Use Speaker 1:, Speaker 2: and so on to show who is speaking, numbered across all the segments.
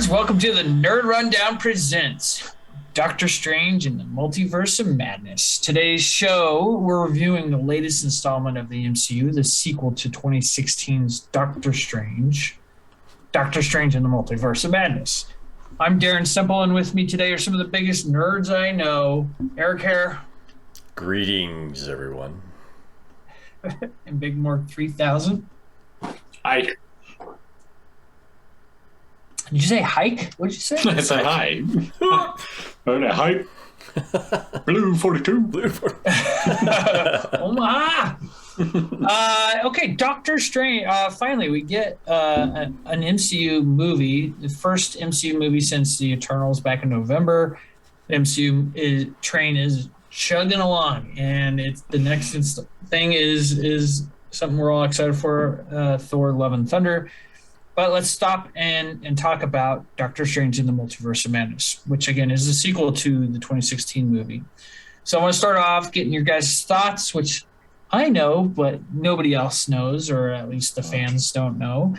Speaker 1: Welcome to the Nerd Rundown presents Doctor Strange in the Multiverse of Madness. Today's show, we're reviewing the latest installment of the MCU, the sequel to 2016's Doctor Strange in the Multiverse of Madness. I'm Darren Simple, and with me today are some of the biggest nerds I know. Eric Hare.
Speaker 2: Greetings, everyone.
Speaker 1: And Big Mork 3000.
Speaker 3: Hi.
Speaker 1: Did you say hike? What did you say?
Speaker 3: I said hi. Hype. Blue 42.
Speaker 2: Blue 42.
Speaker 1: Omaha. Okay, Doctor Strange. Finally, we get an MCU movie, the first MCU movie since the Eternals back in November. The MCU train is chugging along, and it's the next thing is something we're all excited for. Thor: Love and Thunder. But let's stop and talk about Doctor Strange in the Multiverse of Madness, which, again, is a sequel to the 2016 movie. So I want to start off getting your guys' thoughts, which I know, but nobody else knows, or at least the fans don't know,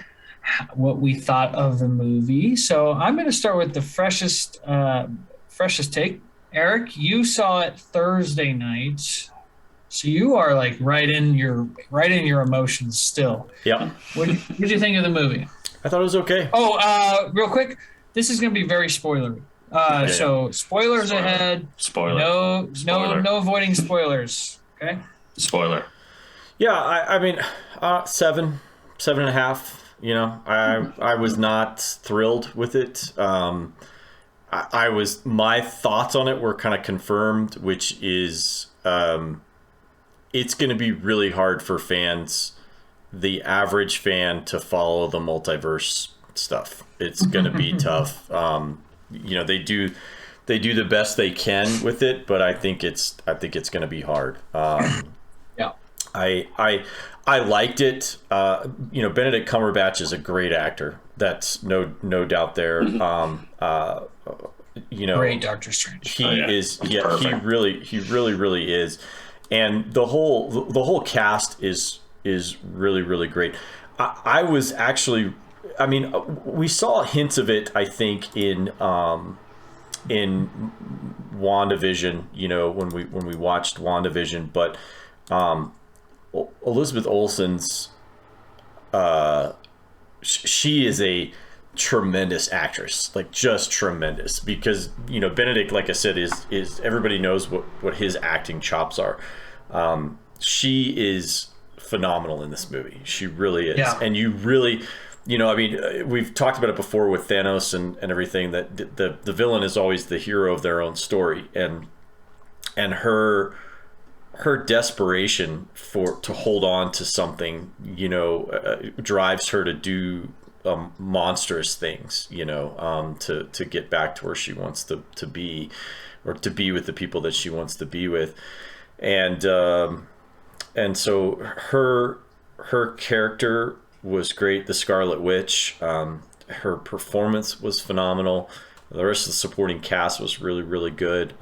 Speaker 1: what we thought of the movie. So I'm going to start with the freshest take. Eric, you saw it Thursday night. So you are like right in your emotions still.
Speaker 2: Yeah.
Speaker 1: What did you think of the movie?
Speaker 2: I thought it was okay.
Speaker 1: Oh, real quick, this is going to be very spoilery. So spoilers ahead.
Speaker 3: Spoiler.
Speaker 1: No avoiding spoilers. Okay.
Speaker 3: Spoiler.
Speaker 2: Yeah, I mean, 7.5. You know, I was not thrilled with it. My thoughts on it were kind of confirmed, which is it's going to be really hard for fans, the average fan, to follow the multiverse stuff. It's going to be tough. You know, they do the best they can with it, but I think it's going to be hard.
Speaker 1: Yeah.
Speaker 2: I liked it. You know, Benedict Cumberbatch is a great actor. That's no doubt there. You know,
Speaker 1: great Doctor Strange.
Speaker 2: He is. Yeah, he really is. And the whole cast is really, really great. I was actually, I mean, we saw hints of it, I think, in WandaVision, you know, when we watched WandaVision, but Elizabeth Olsen's she is a tremendous actress, like just tremendous, because, you know, Benedict, like I said, is everybody knows what his acting chops are. She is phenomenal in this movie. She really is. Yeah. And you really, you know, I mean, we've talked about it before with Thanos and everything, that the villain is always the hero of their own story, and her desperation to hold on to something, you know, drives her to do monstrous things, you know, to get back to where she wants to be, or to be with the people that she wants to be with. And so her character was great. The Scarlet Witch, her performance was phenomenal. The rest of the supporting cast was really, really good.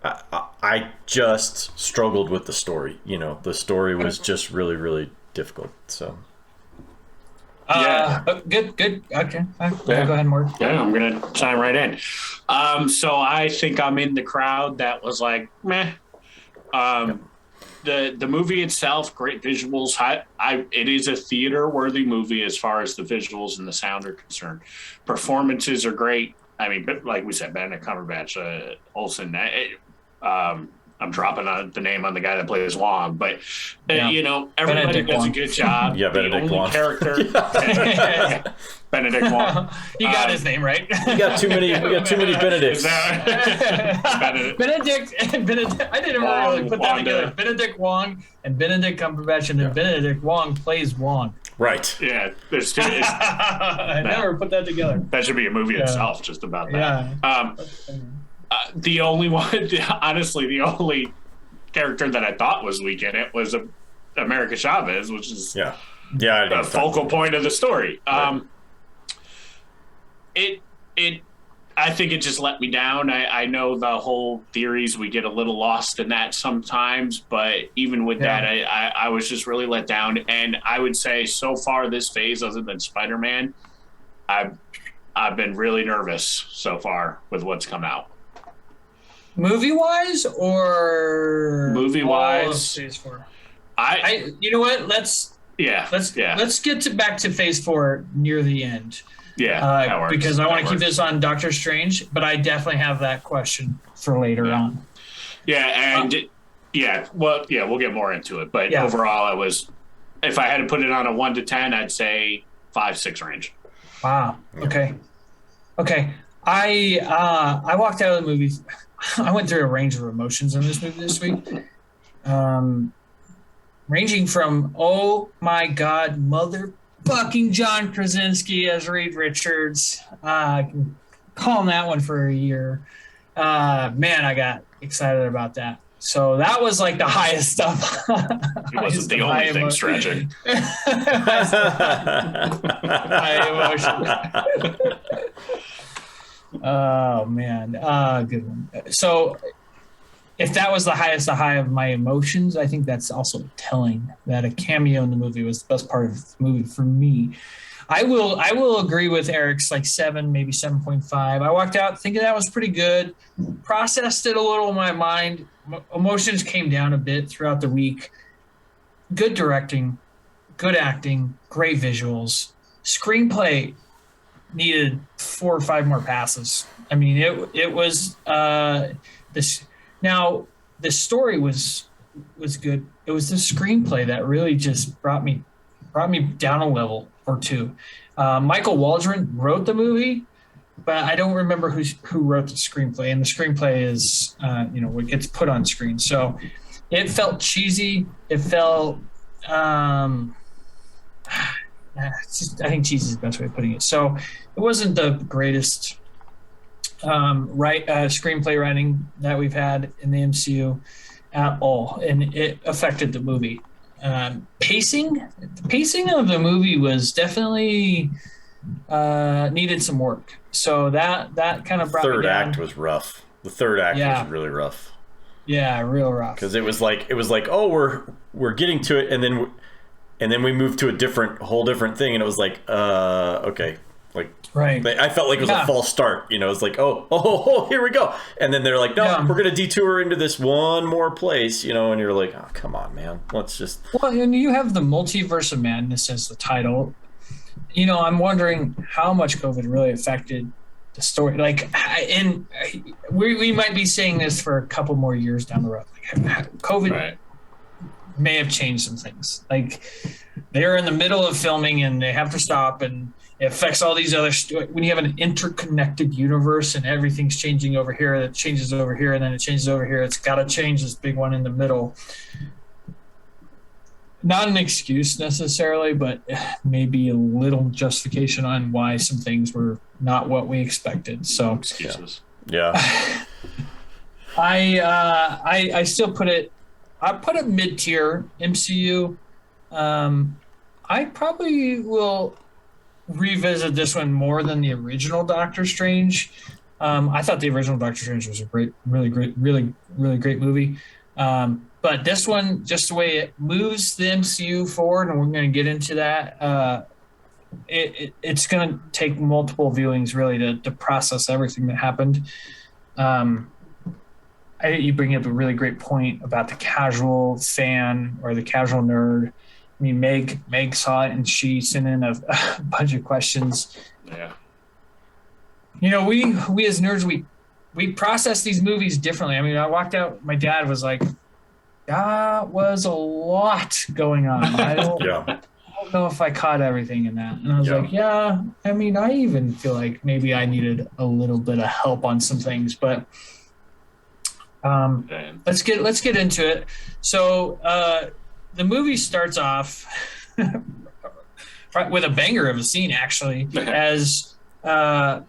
Speaker 2: I just struggled with the story. You know, the story was just really, really difficult. So.
Speaker 3: Yeah.
Speaker 1: Good. Okay. Go ahead, Mark.
Speaker 3: Yeah, I'm gonna chime right in. So I think I'm in the crowd that was like, meh. The movie itself, great visuals. It is a theater-worthy movie as far as the visuals and the sound are concerned. Performances are great. I mean, like we said, Benedict Cumberbatch, Olsen. I'm dropping the name on the guy that plays Wong, but you know, everybody does a good job.
Speaker 2: Yeah, Benedict Wong.
Speaker 3: Character, Benedict Wong.
Speaker 1: You got his name right.
Speaker 2: We got too many Benedicts.
Speaker 1: Benedict. I didn't really put that together. Benedict Wong and Benedict Cumberbatch, and then Benedict Wong plays Wong.
Speaker 2: Right.
Speaker 3: Yeah, there's two.
Speaker 1: I never put that together.
Speaker 3: That should be a movie itself, just about that.
Speaker 1: Yeah.
Speaker 3: The only one, honestly, the only character that I thought was weak in it was America Chavez, which is the focal point of the story.
Speaker 2: Right.
Speaker 3: I think it just let me down. I know the whole theories, we get a little lost in that sometimes, but even with that, I was just really let down. And I would say so far this phase, other than Spider-Man, I've been really nervous so far with what's come out.
Speaker 1: Movie-wise or
Speaker 3: movie-wise?
Speaker 1: Phase 4. You know what? Let's get back to Phase 4 near the end.
Speaker 3: Yeah,
Speaker 1: because I want to keep this on Doctor Strange, but I definitely have that question for later on.
Speaker 3: Yeah, and we'll get more into it. But overall, if I had to put it on a 1 to 10, I'd say 5-6 range.
Speaker 1: Wow. Okay. I walked out of the movie. I went through a range of emotions in this movie this week. Ranging from, oh my God, motherfucking John Krasinski as Reed Richards. Calling that one for a year. Man, I got excited about that. So that was like the highest stuff.
Speaker 3: It wasn't the only thing tragic.
Speaker 1: High emotion. Oh man, good one. So if that was the highest high of my emotions, I think that's also telling that a cameo in the movie was the best part of the movie for me. I will agree with Eric's like 7, maybe 7.5. I walked out thinking that was pretty good. Processed it a little in my mind. Emotions came down a bit throughout the week. Good directing, good acting, great visuals. Screenplay needed 4 or 5 more passes. I mean, it was this. Now the story was good. It was the screenplay that really just brought me down a level or two. Michael Waldron wrote the movie, but I don't remember who wrote the screenplay. And the screenplay is what gets put on screen. So it felt cheesy. It felt I think cheesy is the best way of putting it. So it wasn't the greatest screenplay writing that we've had in the MCU at all, and it affected the movie. The pacing of the movie was definitely needed some work. So that kind of brought me down.
Speaker 2: Third act was rough. The third act was really rough.
Speaker 1: Yeah, real rough.
Speaker 2: Because it was like, oh, we're getting to it, and then we moved to a whole different thing, and it was like, okay. Like, right. I felt like it was a false start. It's like, oh, here we go. And then they're like, no, we're going to detour into this one more place, and you're like, oh, come on, man. Let's just. Well,
Speaker 1: and you have the Multiverse of Madness as the title. I'm wondering how much COVID really affected the story. Like, and we might be saying this for a couple more years down the road. Like, COVID may have changed some things. Like, they're in the middle of filming and they have to stop, and it affects all these other when you have an interconnected universe and everything's changing over here, it changes over here, and then it changes over here. It's got to change this big one in the middle. Not an excuse necessarily, but maybe a little justification on why some things were not what we expected. So
Speaker 3: excuses.
Speaker 2: Yeah.
Speaker 1: I still put it. I put it mid-tier MCU. I probably will revisit this one more than the original Doctor Strange. I thought the original Doctor Strange was a really great movie. But this one, just the way it moves the MCU forward, and we're going to get into that, it's going to take multiple viewings really to process everything that happened. I think you bring up a really great point about the casual fan or the casual nerd. I mean, Meg saw it and she sent in a bunch of questions.
Speaker 3: Yeah.
Speaker 1: We as nerds, we process these movies differently. I mean, I walked out, my dad was like, that was a lot going on. I don't know if I caught everything in that. And I was like, yeah, I mean, I even feel like maybe I needed a little bit of help on some things, but let's get into it. So, the movie starts off with a banger of a scene actually, as a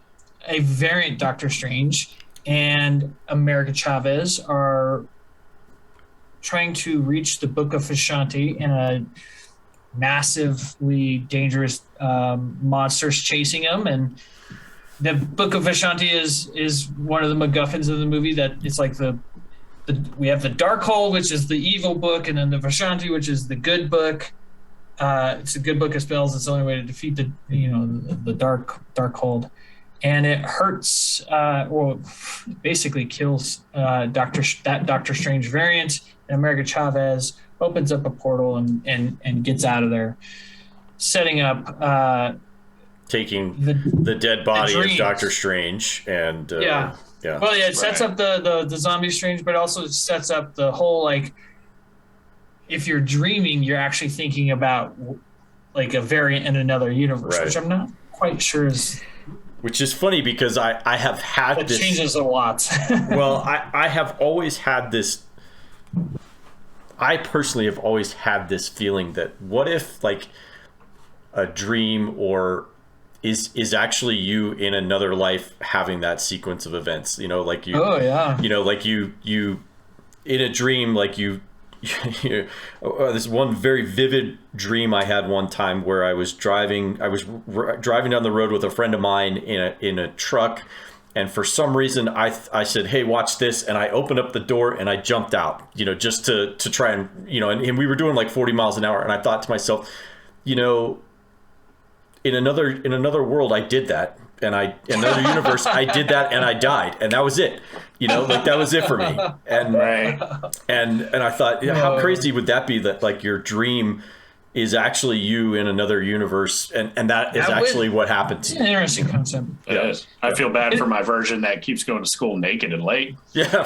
Speaker 1: variant Doctor Strange and America Chavez are trying to reach the Book of Vishanti, in a massively dangerous monsters chasing them. And the Book of Vishanti is one of the MacGuffins of the movie. That it's like we have the Darkhold, which is the evil book, and then the Vishanti, which is the good book. It's a good book of spells. It's the only way to defeat the Darkhold, and it hurts. Basically kills Doctor Strange variant. And America Chavez opens up a portal and gets out of there, setting up
Speaker 2: taking the dead body of Doctor Strange and
Speaker 1: yeah. Well, yeah, it sets up the zombie Strange, but also sets up the whole, like, if you're dreaming, you're actually thinking about like a variant in another universe, which I'm not quite sure is.
Speaker 2: Which is funny because I have had this.
Speaker 1: It changes a lot.
Speaker 2: Well, I have always had this. I personally have always had this feeling that what if, like, a dream or is actually you in another life having that sequence of events, like you, like you in a dream, like this one very vivid dream I had one time where I was driving down the road with a friend of mine in a truck, and for some reason I said, "Hey, watch this," and I opened up the door and I jumped out, just to try and and we were doing like 40 miles an hour, and I thought to myself, in another world I did that, and in another universe I did that and I died, and that was it. Like that was it for me. And and I thought, how crazy would that be, that like your dream is actually you in another universe, and that is actually what happened to you.
Speaker 1: It's an interesting concept.
Speaker 3: It is. I feel bad for my version that keeps going to school naked and late.
Speaker 2: Yeah.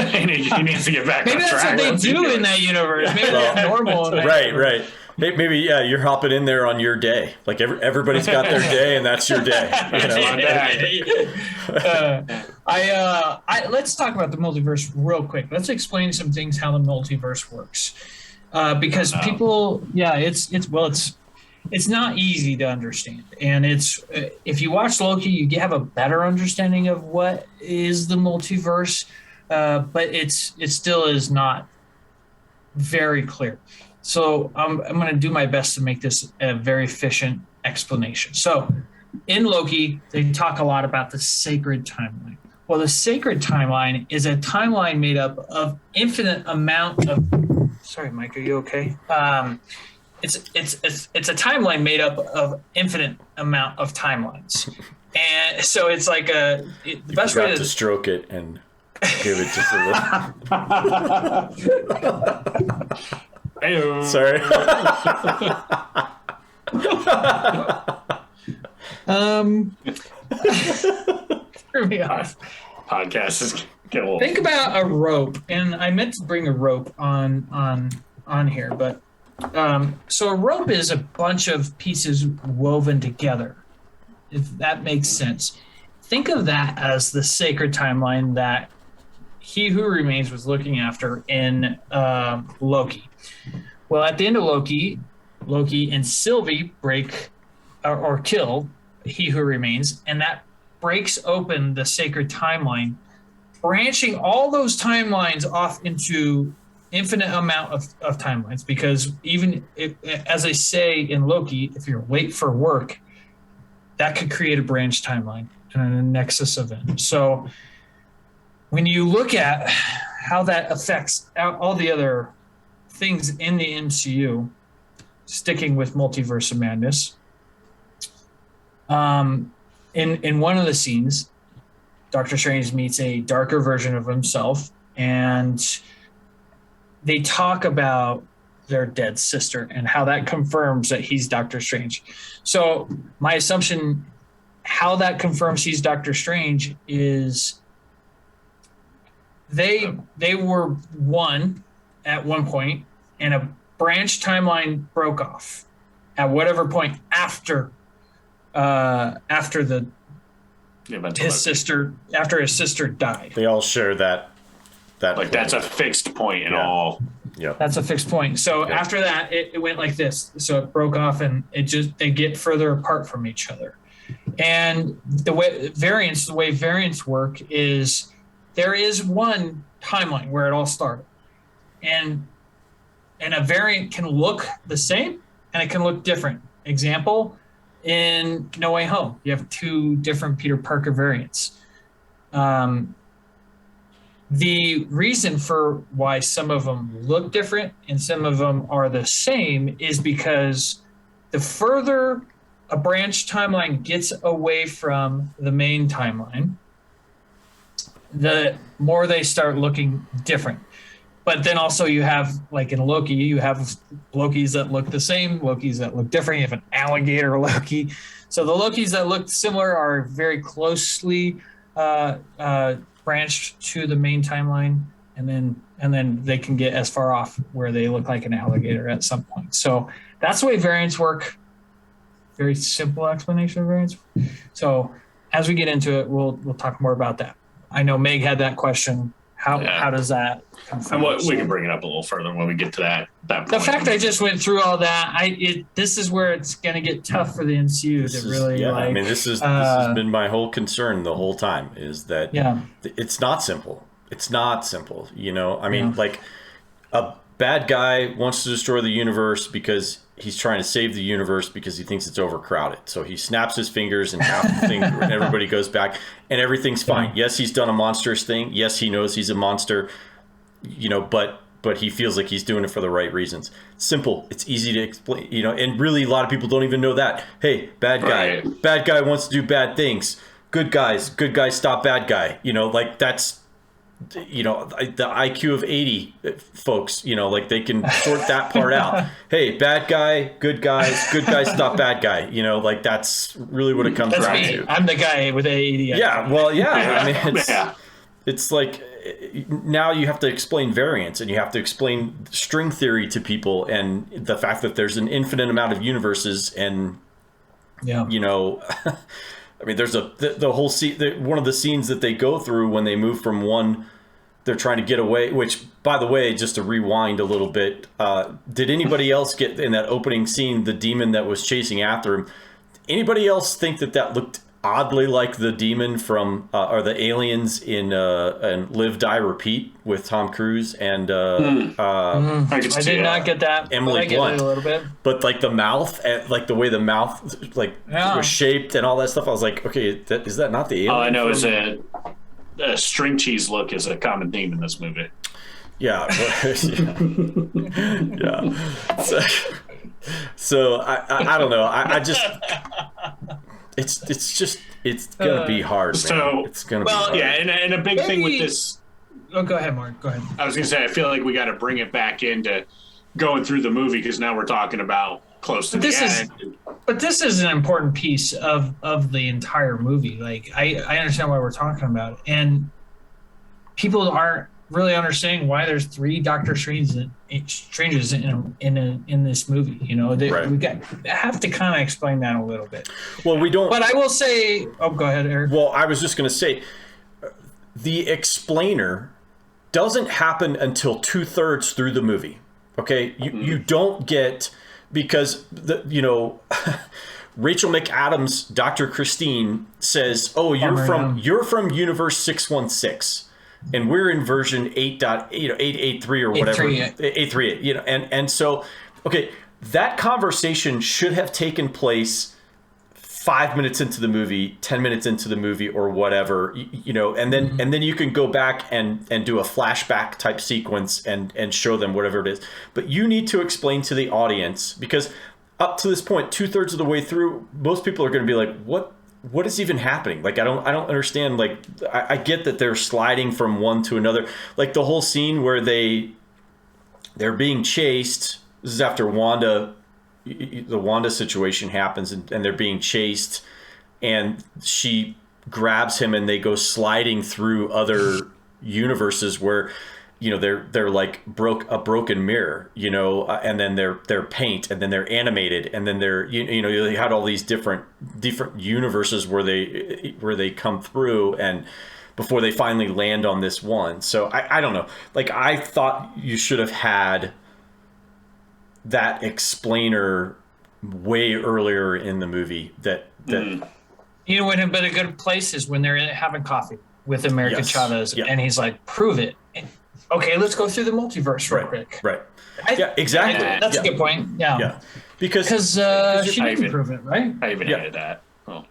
Speaker 3: he needs to get back
Speaker 1: Maybe
Speaker 3: on track.
Speaker 1: Maybe that's what they do in that universe. Maybe that's normal.
Speaker 2: Right. Maybe you're hopping in there on your day. Like everybody's got their day, and that's your day.
Speaker 1: Let's talk about the multiverse real quick. Let's explain some things, how the multiverse works, because people, it's not easy to understand, and if you watch Loki, you have a better understanding of what is the multiverse, but it still is not very clear. So I'm going to do my best to make this a very efficient explanation. So in Loki, they talk a lot about the sacred timeline. Well, the sacred timeline is a timeline made up of infinite amount of. Sorry, Mike, are you okay? It's a timeline made up of infinite amount of timelines, and so it's like the best way
Speaker 2: to stroke it and give it just a little. Sorry.
Speaker 1: Threw me off.
Speaker 3: Podcast is getting old.
Speaker 1: Think about a rope, and I meant to bring a rope on here, but so a rope is a bunch of pieces woven together, if that makes sense. Think of that as the sacred timeline that He Who Remains was looking after in Loki. Well, at the end of Loki and Sylvie break or kill He Who Remains, and that breaks open the sacred timeline, branching all those timelines off into infinite amount of timelines. Because even as I say in Loki, if you're late for work, that could create a branch timeline and a nexus event. So when you look at how that affects all the other things in the MCU, sticking with Multiverse of Madness, in one of the scenes, Doctor Strange meets a darker version of himself, and they talk about their dead sister and how that confirms that he's Doctor Strange. So my assumption, how that confirms he's Doctor Strange, is they were one at one point, and a branch timeline broke off at whatever point after his sister died.
Speaker 2: They all share that
Speaker 3: like that's a fixed point in all.
Speaker 2: Yep.
Speaker 1: That's a fixed point. So after that, it went like this. So it broke off, and they get further apart from each other. And the way variants work is there is one timeline where it all started, and a variant can look the same and it can look different. Example, in No Way Home, you have 2 different Peter Parker variants. The reason for why some of them look different and some of them are the same is because the further a branch timeline gets away from the main timeline, the more they start looking different. But then also you have, like in Loki, you have Lokis that look the same, Lokis that look different. You have an alligator Loki. So the Lokis that look similar are very closely branched to the main timeline, and then they can get as far off where they look like an alligator at some point. So that's the way variants work. Very simple explanation of variants. So as we get into it, we'll talk more about that. I know Meg had that question. How does that come from?
Speaker 3: And we can bring it up a little further when we get to that point.
Speaker 1: The fact I just went through all that, this is where it's going to get tough for the MCU to really
Speaker 2: I mean, this has been my whole concern the whole time, is that it's not simple. It's not simple. You know, I mean, like a bad guy wants to destroy the universe because he's trying to save the universe because he thinks it's overcrowded. So he snaps his fingers and half the thing, and everybody goes back and everything's fine. Yes, he's done a monstrous thing. Yes, he knows he's a monster, you know, but he feels like he's doing it for the right reasons. Simple. It's easy to explain, you know, and really a lot of people don't even know that. Hey, bad guy wants to do bad things. Good guys stop bad guy. You know, like that's, you know, the IQ of 80 folks, you know, like they can sort that part out. Hey, bad guy, good guys stop bad guy. You know, like that's really what it comes down to.
Speaker 1: I'm the guy with 80.
Speaker 2: Yeah, well, yeah. I mean, it's like now you have to explain variants and you have to explain string theory to people and the fact that there's an infinite amount of universes and, you know, I mean, there's the whole scene, one of the scenes that they go through when they move from one, they're trying to get away, which, by the way, just to rewind a little bit, did anybody else get in that opening scene, the demon that was chasing after him, anybody else think that looked oddly like the demon from, or the aliens in Live, Die, Repeat with Tom Cruise and
Speaker 1: I did not get that.
Speaker 2: Emily Blunt.
Speaker 1: A little bit.
Speaker 2: But like the mouth, like the way the mouth was shaped and all that stuff, I was like, okay, is that not the alien?
Speaker 3: All I know is that a string cheese look is a common theme in this movie.
Speaker 2: Yeah. So I don't know. I just it's gonna be hard, man.
Speaker 3: So
Speaker 2: it's gonna be hard.
Speaker 3: Yeah, and a big thing with this.
Speaker 1: Oh, go ahead, Mark. Go ahead.
Speaker 3: I was gonna say I feel like we got to bring it back into going through the movie because now we're talking about close to the end.
Speaker 1: But this is an important piece of the entire movie. Like I understand why we're talking about it, and people aren't really understanding why there's 3 Doctor Stranges in this movie. You know, we have to kind of explain that a little bit.
Speaker 2: Well, we don't.
Speaker 1: But I will say, go ahead, Eric.
Speaker 2: Well, I was just going to say, the explainer doesn't happen until 2/3 through the movie. Okay, you don't get, because Rachel McAdams, Dr. Christine says, "Oh, you're from Universe 616." And we're in version 8.883 or whatever, 838. You know, and so, okay, that conversation should have taken place 5 minutes into the movie, 10 minutes into the movie, or whatever. You know, and then you can go back and do a flashback type sequence and show them whatever it is. But you need to explain to the audience, because up to this point, 2/3 of the way through, most people are going to be like, what is even happening? Like, I don't understand. Like, I get that they're sliding from one to another. Like the whole scene where they're being chased. This is after the Wanda situation happens and they're being chased and she grabs him and they go sliding through other universes where, you know, they're like a broken mirror, you know, and then they're paint, and then they're animated, and then they're you know they had all these different universes where they come through, and before they finally land on this one. So I don't know. Like, I thought you should have had that explainer way earlier in the movie.
Speaker 1: You know, would have been a good place is when they're having coffee with America Chavez, and he's like, "Prove it." Okay, let's go through the multiverse real quick.
Speaker 2: Right. Yeah, exactly.
Speaker 1: That's a good point. Yeah. Because she didn't prove it, right?
Speaker 3: I even hated that. Oh.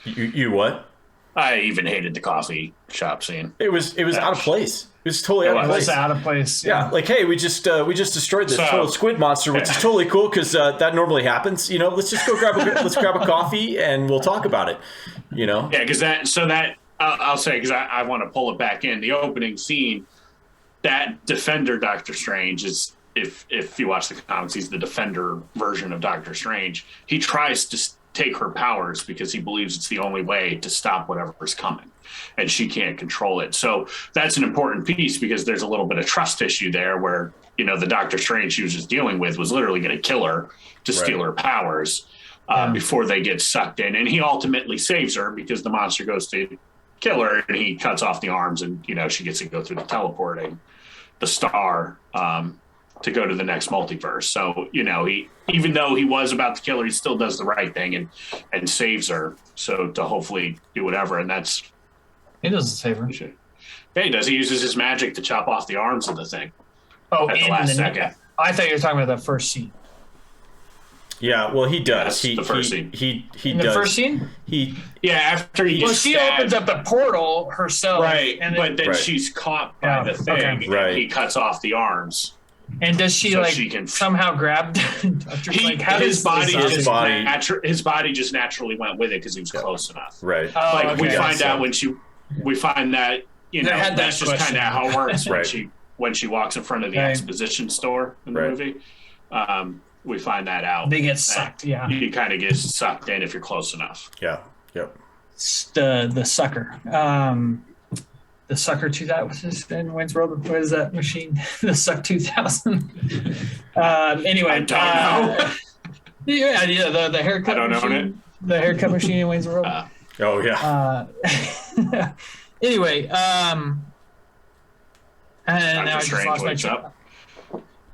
Speaker 2: You what?
Speaker 3: I even hated the coffee shop scene.
Speaker 2: It was out of place. It was totally out of place.
Speaker 1: It was out of place.
Speaker 2: Yeah, like, hey, we just destroyed this total squid monster, which is totally cool because that normally happens. You know, let's just go grab a coffee and we'll talk about it. You know?
Speaker 3: Yeah, because I'll say, because I want to pull it back in. The opening scene, that Defender Doctor Strange is, if you watch the comics, he's the Defender version of Doctor Strange. He tries to take her powers because he believes it's the only way to stop whatever's coming, and she can't control it. So that's an important piece because there's a little bit of trust issue there where, you know, the Doctor Strange she was just dealing with was literally going to kill her to steal her powers before they get sucked in. And he ultimately saves her because the monster goes to kill her and he cuts off the arms, and, you know, she gets to go through the teleporting, the star, to go to the next multiverse. So, you know, even though he was about to kill her, he still does the right thing and saves her. So to hopefully do whatever. And that's...
Speaker 1: He doesn't save her.
Speaker 3: Yeah, he does. He uses his magic to chop off the arms of the thing.
Speaker 1: Oh, at the last second. I thought you were talking about that first scene.
Speaker 2: Yeah, well, he does.
Speaker 3: The first scene.
Speaker 2: He
Speaker 1: in
Speaker 2: does.
Speaker 1: The first scene?
Speaker 3: After he gets
Speaker 1: she opens up the portal herself.
Speaker 3: Right, but then she's caught by the thing.
Speaker 2: Right.
Speaker 3: He cuts off the arms.
Speaker 1: And does she somehow grab
Speaker 3: his body just naturally went with it because he was close enough.
Speaker 2: Right.
Speaker 3: We find out we find that, you know, that's just kind of how it works when she walks in front of the exposition store in the movie. We find that out.
Speaker 1: They get sucked. Yeah.
Speaker 3: You kind of get sucked in if you're close enough.
Speaker 2: Yeah. Yep.
Speaker 1: The sucker. The Sucker 2000, what's his in Wayne's World? What is that machine? The Suck 2000. Anyway,
Speaker 3: I don't know.
Speaker 1: The haircut.
Speaker 3: I don't
Speaker 1: machine,
Speaker 3: own it.
Speaker 1: The haircut machine in Wayne's World.
Speaker 2: Oh yeah.
Speaker 1: Anyway, and now I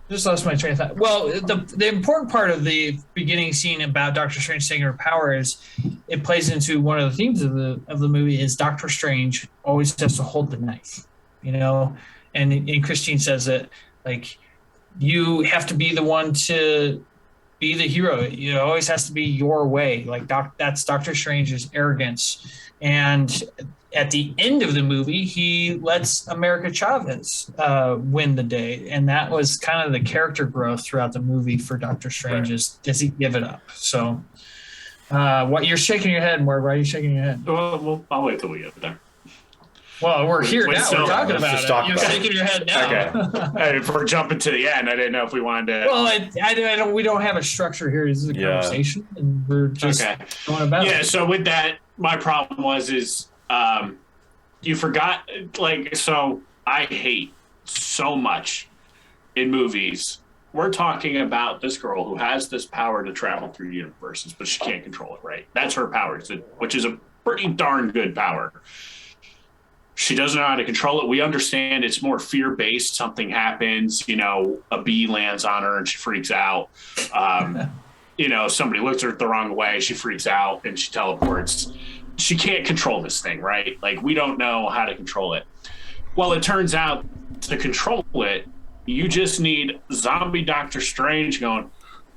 Speaker 1: just lost my train of thought. Well, the important part of the beginning scene about Doctor Strange taking her power is it plays into one of the themes of the movie is Doctor Strange always has to hold the knife, you know, and Christine says that, like, you have to be the one to be the hero. It always has to be your way. Like that's Doctor Strange's arrogance. And at the end of the movie, he lets America Chavez win the day. And that was kind of the character growth throughout the movie for Doctor Strange is, does he give it up? So what you're shaking your head, Morg, why are you shaking your head?
Speaker 3: Well, I'll wait till we get there.
Speaker 1: Well, we're here now. We're talking about it. You're shaking your head now.
Speaker 3: Okay. If we're jumping to the end, I didn't know if we wanted to.
Speaker 1: Well, we don't have a structure here. This is a conversation, and we're just going about it.
Speaker 3: Yeah. So with that, my problem is you forgot. So I hate so much in movies. We're talking about this girl who has this power to travel through universes, but she can't control it. Right? That's her power, which is a pretty darn good power. She doesn't know how to control it. We understand it's more fear-based. Something happens, a bee lands on her and she freaks out. Somebody looks at her the wrong way. She freaks out and she teleports. She can't control this thing, right? Like, we don't know how to control it. Well, it turns out to control it, you just need zombie Doctor Strange going,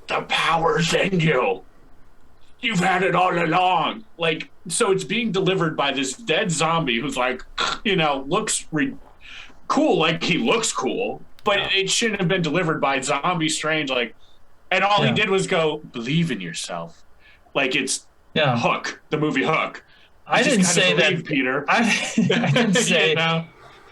Speaker 3: the power's in you. You've had it all along. So it's being delivered by this dead zombie who's looks cool. Like, he looks cool, but it shouldn't have been delivered by zombie Strange. And all he did was go, believe in yourself. It's Hook, the movie Hook.
Speaker 1: I didn't say that,
Speaker 3: Peter.
Speaker 1: I didn't say.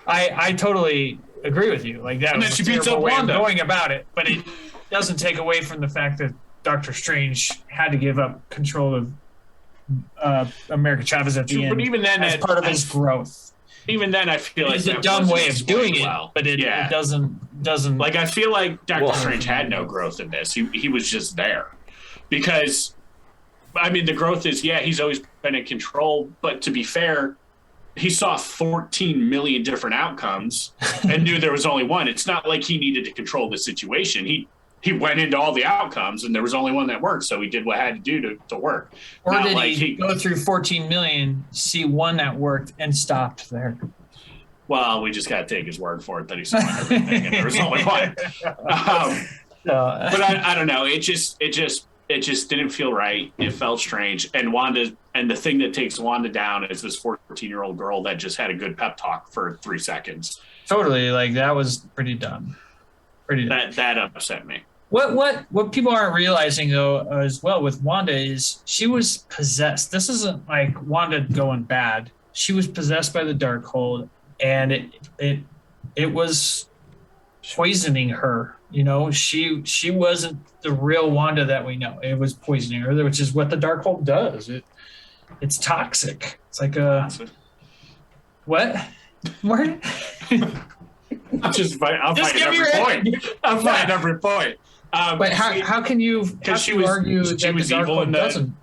Speaker 1: I totally agree with you. That
Speaker 3: and
Speaker 1: was
Speaker 3: she
Speaker 1: a
Speaker 3: beats
Speaker 1: terrible
Speaker 3: up
Speaker 1: way of
Speaker 3: Wanda.
Speaker 1: going about it, but it doesn't take away from the fact that Doctor Strange had to give up control of America Chavez at the end.
Speaker 3: But even then,
Speaker 1: as part of his growth.
Speaker 3: Even then, I feel like
Speaker 1: it's a dumb way of doing it, but it doesn't.
Speaker 3: I feel like Doctor Strange had no growth in this. He was just there, because the growth is he's always been in control. But to be fair, he saw 14 million different outcomes and knew there was only one. It's not like he needed to control the situation. He went into all the outcomes and there was only one that worked, so he did what had to do to work.
Speaker 1: Or
Speaker 3: not
Speaker 1: did
Speaker 3: like
Speaker 1: he go through 14 million, see one that worked, and stopped there?
Speaker 3: Well, we just got to take his word for it that he saw everything and there was only one. But I don't know. It just didn't feel right. It felt strange. And the thing that takes Wanda down is this 14-year-old girl that just had a good pep talk for 3 seconds.
Speaker 1: Totally, like that was pretty dumb.
Speaker 3: That upset me.
Speaker 1: What people aren't realizing though as well with Wanda is she was possessed. This isn't like Wanda going bad. She was possessed by the Darkhold, and it was poisoning her. You know, she wasn't the real Wanda that we know. It was poisoning her, which is what the Darkhold does. It's toxic. It's like what? Martin?
Speaker 3: I'm fighting every point. I'm fighting every point.
Speaker 1: But how can you argue that the Darkhold doesn't?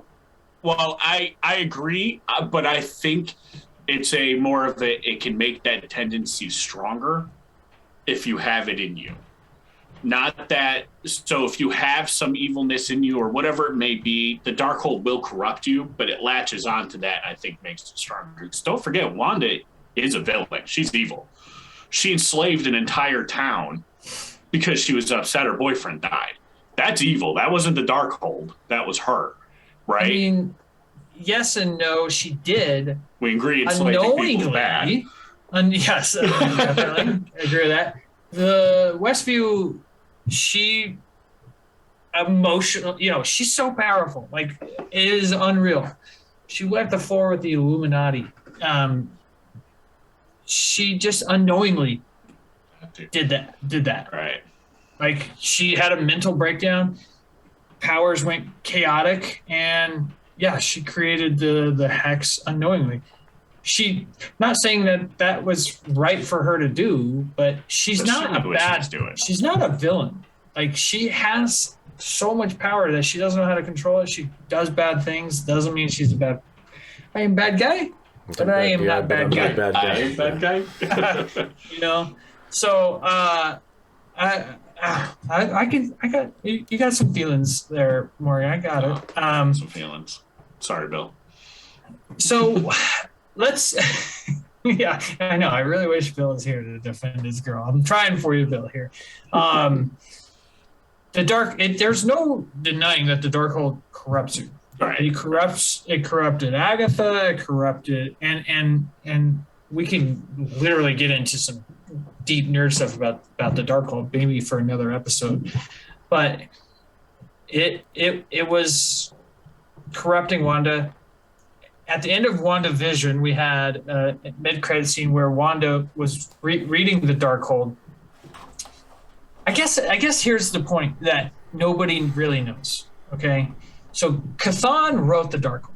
Speaker 3: Well, I agree, but I think it's it can make that tendency stronger if you have it in you. Not that, so if you have some evilness in you or whatever it may be, the Darkhold will corrupt you, but it latches onto that, I think makes it stronger. Because don't forget, Wanda is a villain. She's evil. She enslaved an entire town because she was upset her boyfriend died. That's evil. That wasn't the Darkhold. That was her, right? I
Speaker 1: mean, yes and no, she did.
Speaker 3: We agree enslaving people bad.
Speaker 1: Yes, definitely. I agree with that. The Westview, she emotional, she's so powerful. Like, it is unreal. She wiped the floor with the Illuminati. She just unknowingly did that.
Speaker 3: Right.
Speaker 1: Like, she had a mental breakdown. Powers went chaotic, and she created the hex unknowingly. She, not saying that was right for her to do, but she's not a villain. Like, she has so much power that she doesn't know how to control it. She does bad things. Doesn't mean she's a bad. I am bad guy, but I am not bad guy.
Speaker 3: I am bad guy.
Speaker 1: So you got some feelings there, Maury. I got it.
Speaker 3: Some feelings. Sorry, Bill.
Speaker 1: So let's. Yeah, I know. I really wish Bill was here to defend his girl. I'm trying for you, Bill. Here, there's no denying that the Darkhold corrupts you.
Speaker 3: Right.
Speaker 1: It corrupted Agatha. It corrupted, and we can literally get into some deep nerd stuff about the Darkhold, maybe for another episode. But it was corrupting Wanda. At the end of WandaVision, we had a mid-credit scene where Wanda was reading the Darkhold. I guess here's the point that nobody really knows. Okay, so Chthon wrote the Darkhold.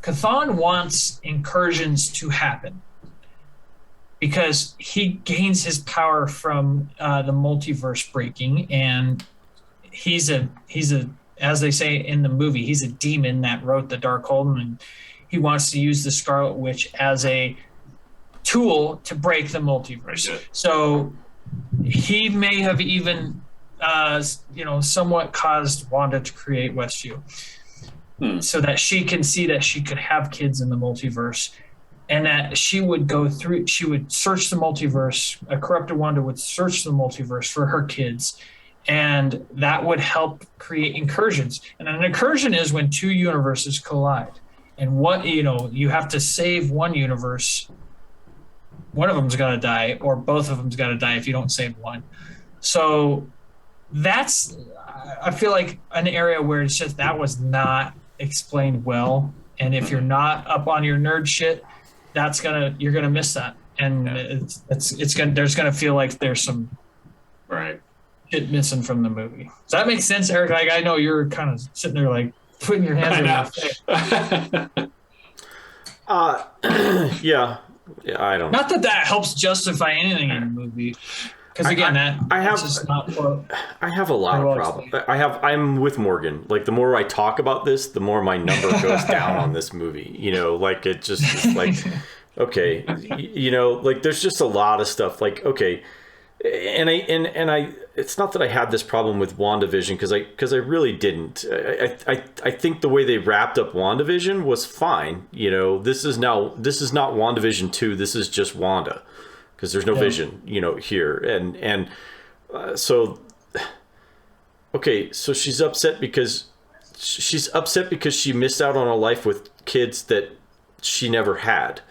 Speaker 1: Chthon wants incursions to happen because he gains his power from the multiverse breaking, and he's a as they say in the movie, he's a demon that wrote the Darkhold, and he wants to use the Scarlet Witch as a tool to break the multiverse.
Speaker 3: Right.
Speaker 1: So he may have even, somewhat caused Wanda to create Westview so that she can see that she could have kids in the multiverse, and that she would search the multiverse. A corrupted Wanda would search the multiverse for her kids, and that would help create incursions. And an incursion is when two universes collide. And you have to save one universe. One of them's got to die, or both of them's got to die if you don't save one. So that's, I feel like, an area where it's just that was not explained well. And if you're not up on your nerd shit, you're gonna miss that, and there's gonna feel like there's some shit missing from the movie. Does that make sense, Eric? Like, I know you're kind of sitting there like putting your hands on your face.
Speaker 2: Yeah, I don't.
Speaker 1: Not that helps justify anything in the movie, because again, I
Speaker 2: have a lot of problems. I'm with Morgan. Like, the more I talk about this, the more my number goes down on this movie. Like, it just like okay, like there's just a lot of stuff. Like, okay, and I it's not that I had this problem with WandaVision because I really didn't. I think the way they wrapped up WandaVision was fine. This is not WandaVision 2. This is just Wanda, because there's no Vision, here. And so okay, so she's upset because she missed out on a life with kids that she never had.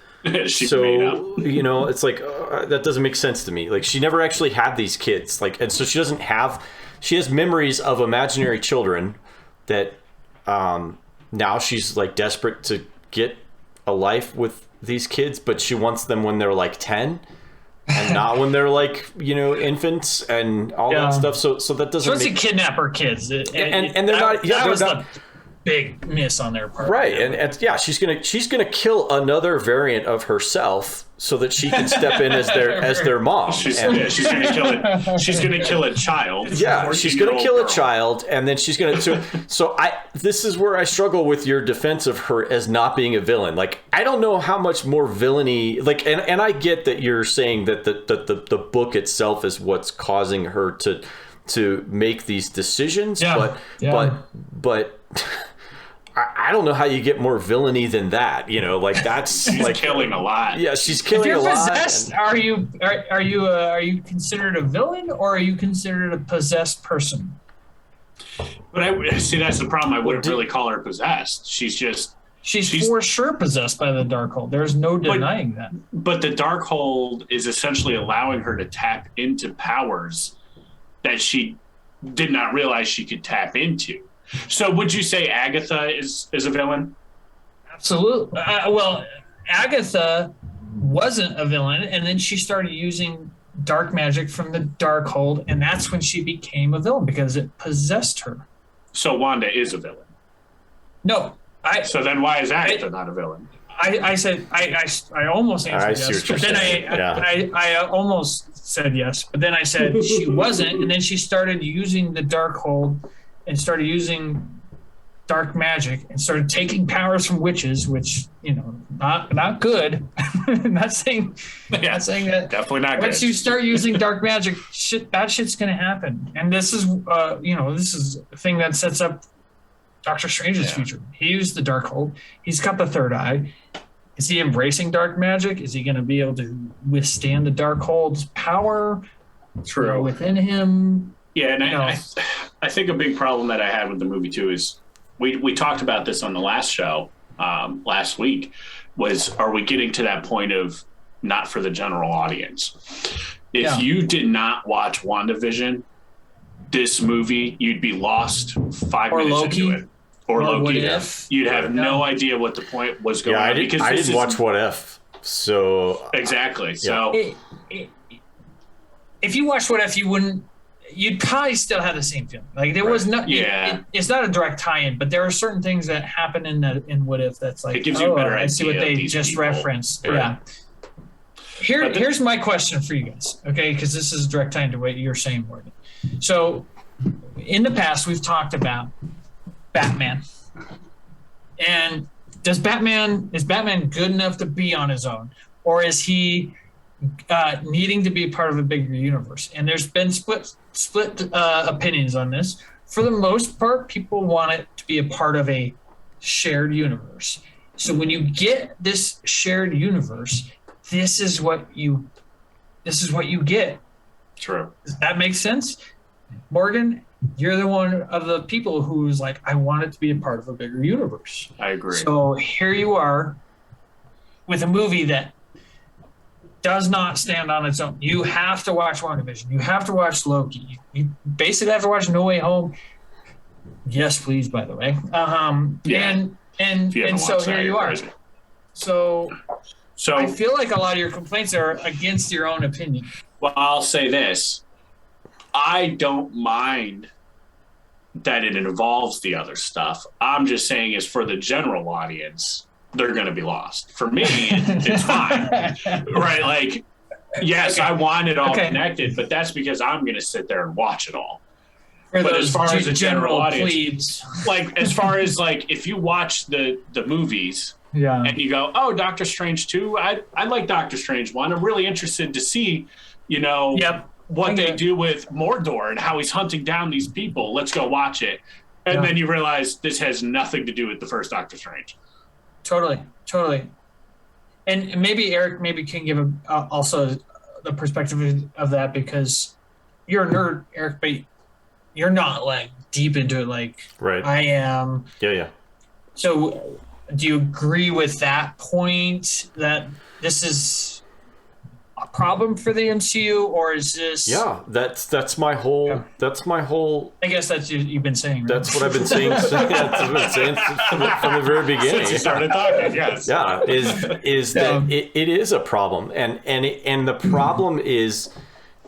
Speaker 2: So it's like that doesn't make sense to me. Like, she never actually had these kids, like, and so she has memories of imaginary children that now she's like desperate to get a life with these kids, but she wants them when they're like 10 and not when they're like infants and all that stuff. So that doesn't.
Speaker 1: She wants to kidnap her kids, and
Speaker 2: they're not. Yeah,
Speaker 1: that
Speaker 2: they're
Speaker 1: was
Speaker 2: not.
Speaker 1: the big miss on their part,
Speaker 2: right? And she's gonna kill another variant of herself so that she can step in as their mom.
Speaker 3: She's gonna kill a child.
Speaker 2: Yeah, she's gonna kill a child, and then she's gonna. So this is where I struggle with your defense of her as not being a villain. Like, I don't know how much more villainy. Like, and I get that you're saying that the book itself is what's causing her to make these decisions. But I don't know how you get more villainy than that. Like, that's
Speaker 3: she's like killing a lot.
Speaker 2: Yeah, she's killing a lot.
Speaker 1: If you're possessed, are you considered a villain, or are you considered a possessed person?
Speaker 3: But I see, that's the problem. I wouldn't really call her possessed. She's
Speaker 1: for sure possessed by the Darkhold. There's no denying that.
Speaker 3: But the Darkhold is essentially allowing her to tap into powers that she did not realize she could tap into. So would you say Agatha is a villain?
Speaker 1: Absolutely. Well, Agatha wasn't a villain, and then she started using dark magic from the Darkhold, and that's when she became a villain, because it possessed her.
Speaker 3: So Wanda is a villain?
Speaker 1: No.
Speaker 3: So then why is Agatha not a villain?
Speaker 1: I said I almost answered yes, but then I almost said yes, but then I said she wasn't, and then she started using the Darkhold and started using dark magic and started taking powers from witches, which not good. not saying that.
Speaker 3: Definitely not good.
Speaker 1: Once you start using dark magic, bad shit's gonna happen, and this is this is a thing that sets up Doctor Strange's future. He used the Darkhold. He's got the third eye. Is he embracing dark magic? Is he going to be able to withstand the Darkhold's power within him?
Speaker 3: Yeah, and I think a big problem that I had with the movie too is we talked about this on the last show last week. Are we getting to that point of not for the general audience? If you did not watch WandaVision, this movie, you'd be lost 5 minutes into it. Or Loki.
Speaker 1: What If.
Speaker 3: You'd have no idea what the point was going on.
Speaker 2: Because I didn't watch What If. So
Speaker 3: exactly. So
Speaker 1: if you watched What If, you'd probably still have the same feeling. Like, there was no. It's not a direct tie-in, but there are certain things that happen in What If that's like,
Speaker 3: it gives you a better idea.
Speaker 1: I see what they just referenced. Right. Yeah. Here's my question for you guys, okay? Because this is a direct tie into what you're saying, Morgan. So, in the past, we've talked about Batman. And is Batman good enough to be on his own? Or is he needing to be part of a bigger universe? And there's been split opinions on this. For the most part, people want it to be a part of a shared universe. So when you get this shared universe, this is what you get.
Speaker 3: True.
Speaker 1: Does that make sense? Morgan, you're the one of the people who's like, I want it to be a part of a bigger universe.
Speaker 3: I agree.
Speaker 1: So here you are with a movie that does not stand on its own. You have to watch WandaVision. You have to watch Loki. You basically have to watch No Way Home. Yes, please, by the way. And so here you are. So I feel like a lot of your complaints are against your own opinion.
Speaker 3: Well, I'll say this. I don't mind that it involves the other stuff. I'm just saying, is for the general audience, they're going to be lost. For me, it's fine. Right? Like, yes, I want it all connected, but that's because I'm going to sit there and watch it all. But as far as the general audience, like, as far as like, if you watch the movies
Speaker 1: Yeah.
Speaker 3: and you go, oh, Doctor Strange 2. I like Doctor Strange 1. I'm really interested to see,
Speaker 1: Yep.
Speaker 3: what they do with Mordor and how he's hunting down these people. Let's go watch it. And
Speaker 1: Yeah.
Speaker 3: then you realize this has nothing to do with the first Doctor Strange.
Speaker 1: Totally. And maybe Eric can give also the perspective of that, because you're a nerd, Eric, but you're not like deep into it like
Speaker 2: Right.
Speaker 1: I am.
Speaker 2: Yeah.
Speaker 1: So do you agree with that point, that this is a problem for the MCU, or is this?
Speaker 2: Yeah, that's my whole.
Speaker 1: Yeah.
Speaker 2: That's my whole.
Speaker 1: I guess that's you've been saying. Right?
Speaker 2: That's what I've been saying. That's what I've been saying from the very beginning.
Speaker 3: Since you started talking, yes.
Speaker 2: Yeah, is that it is a problem, and the problem is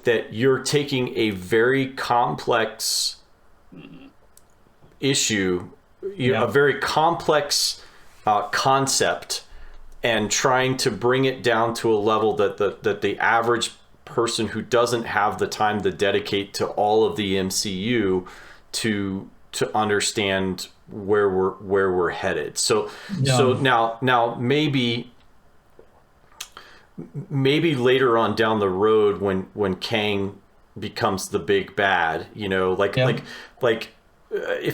Speaker 2: that you're taking a very complex issue, a very complex concept, and trying to bring it down to a level that the average person who doesn't have the time to dedicate to all of the MCU to understand where we're headed. So now maybe later on down the road when Kang becomes the big bad, if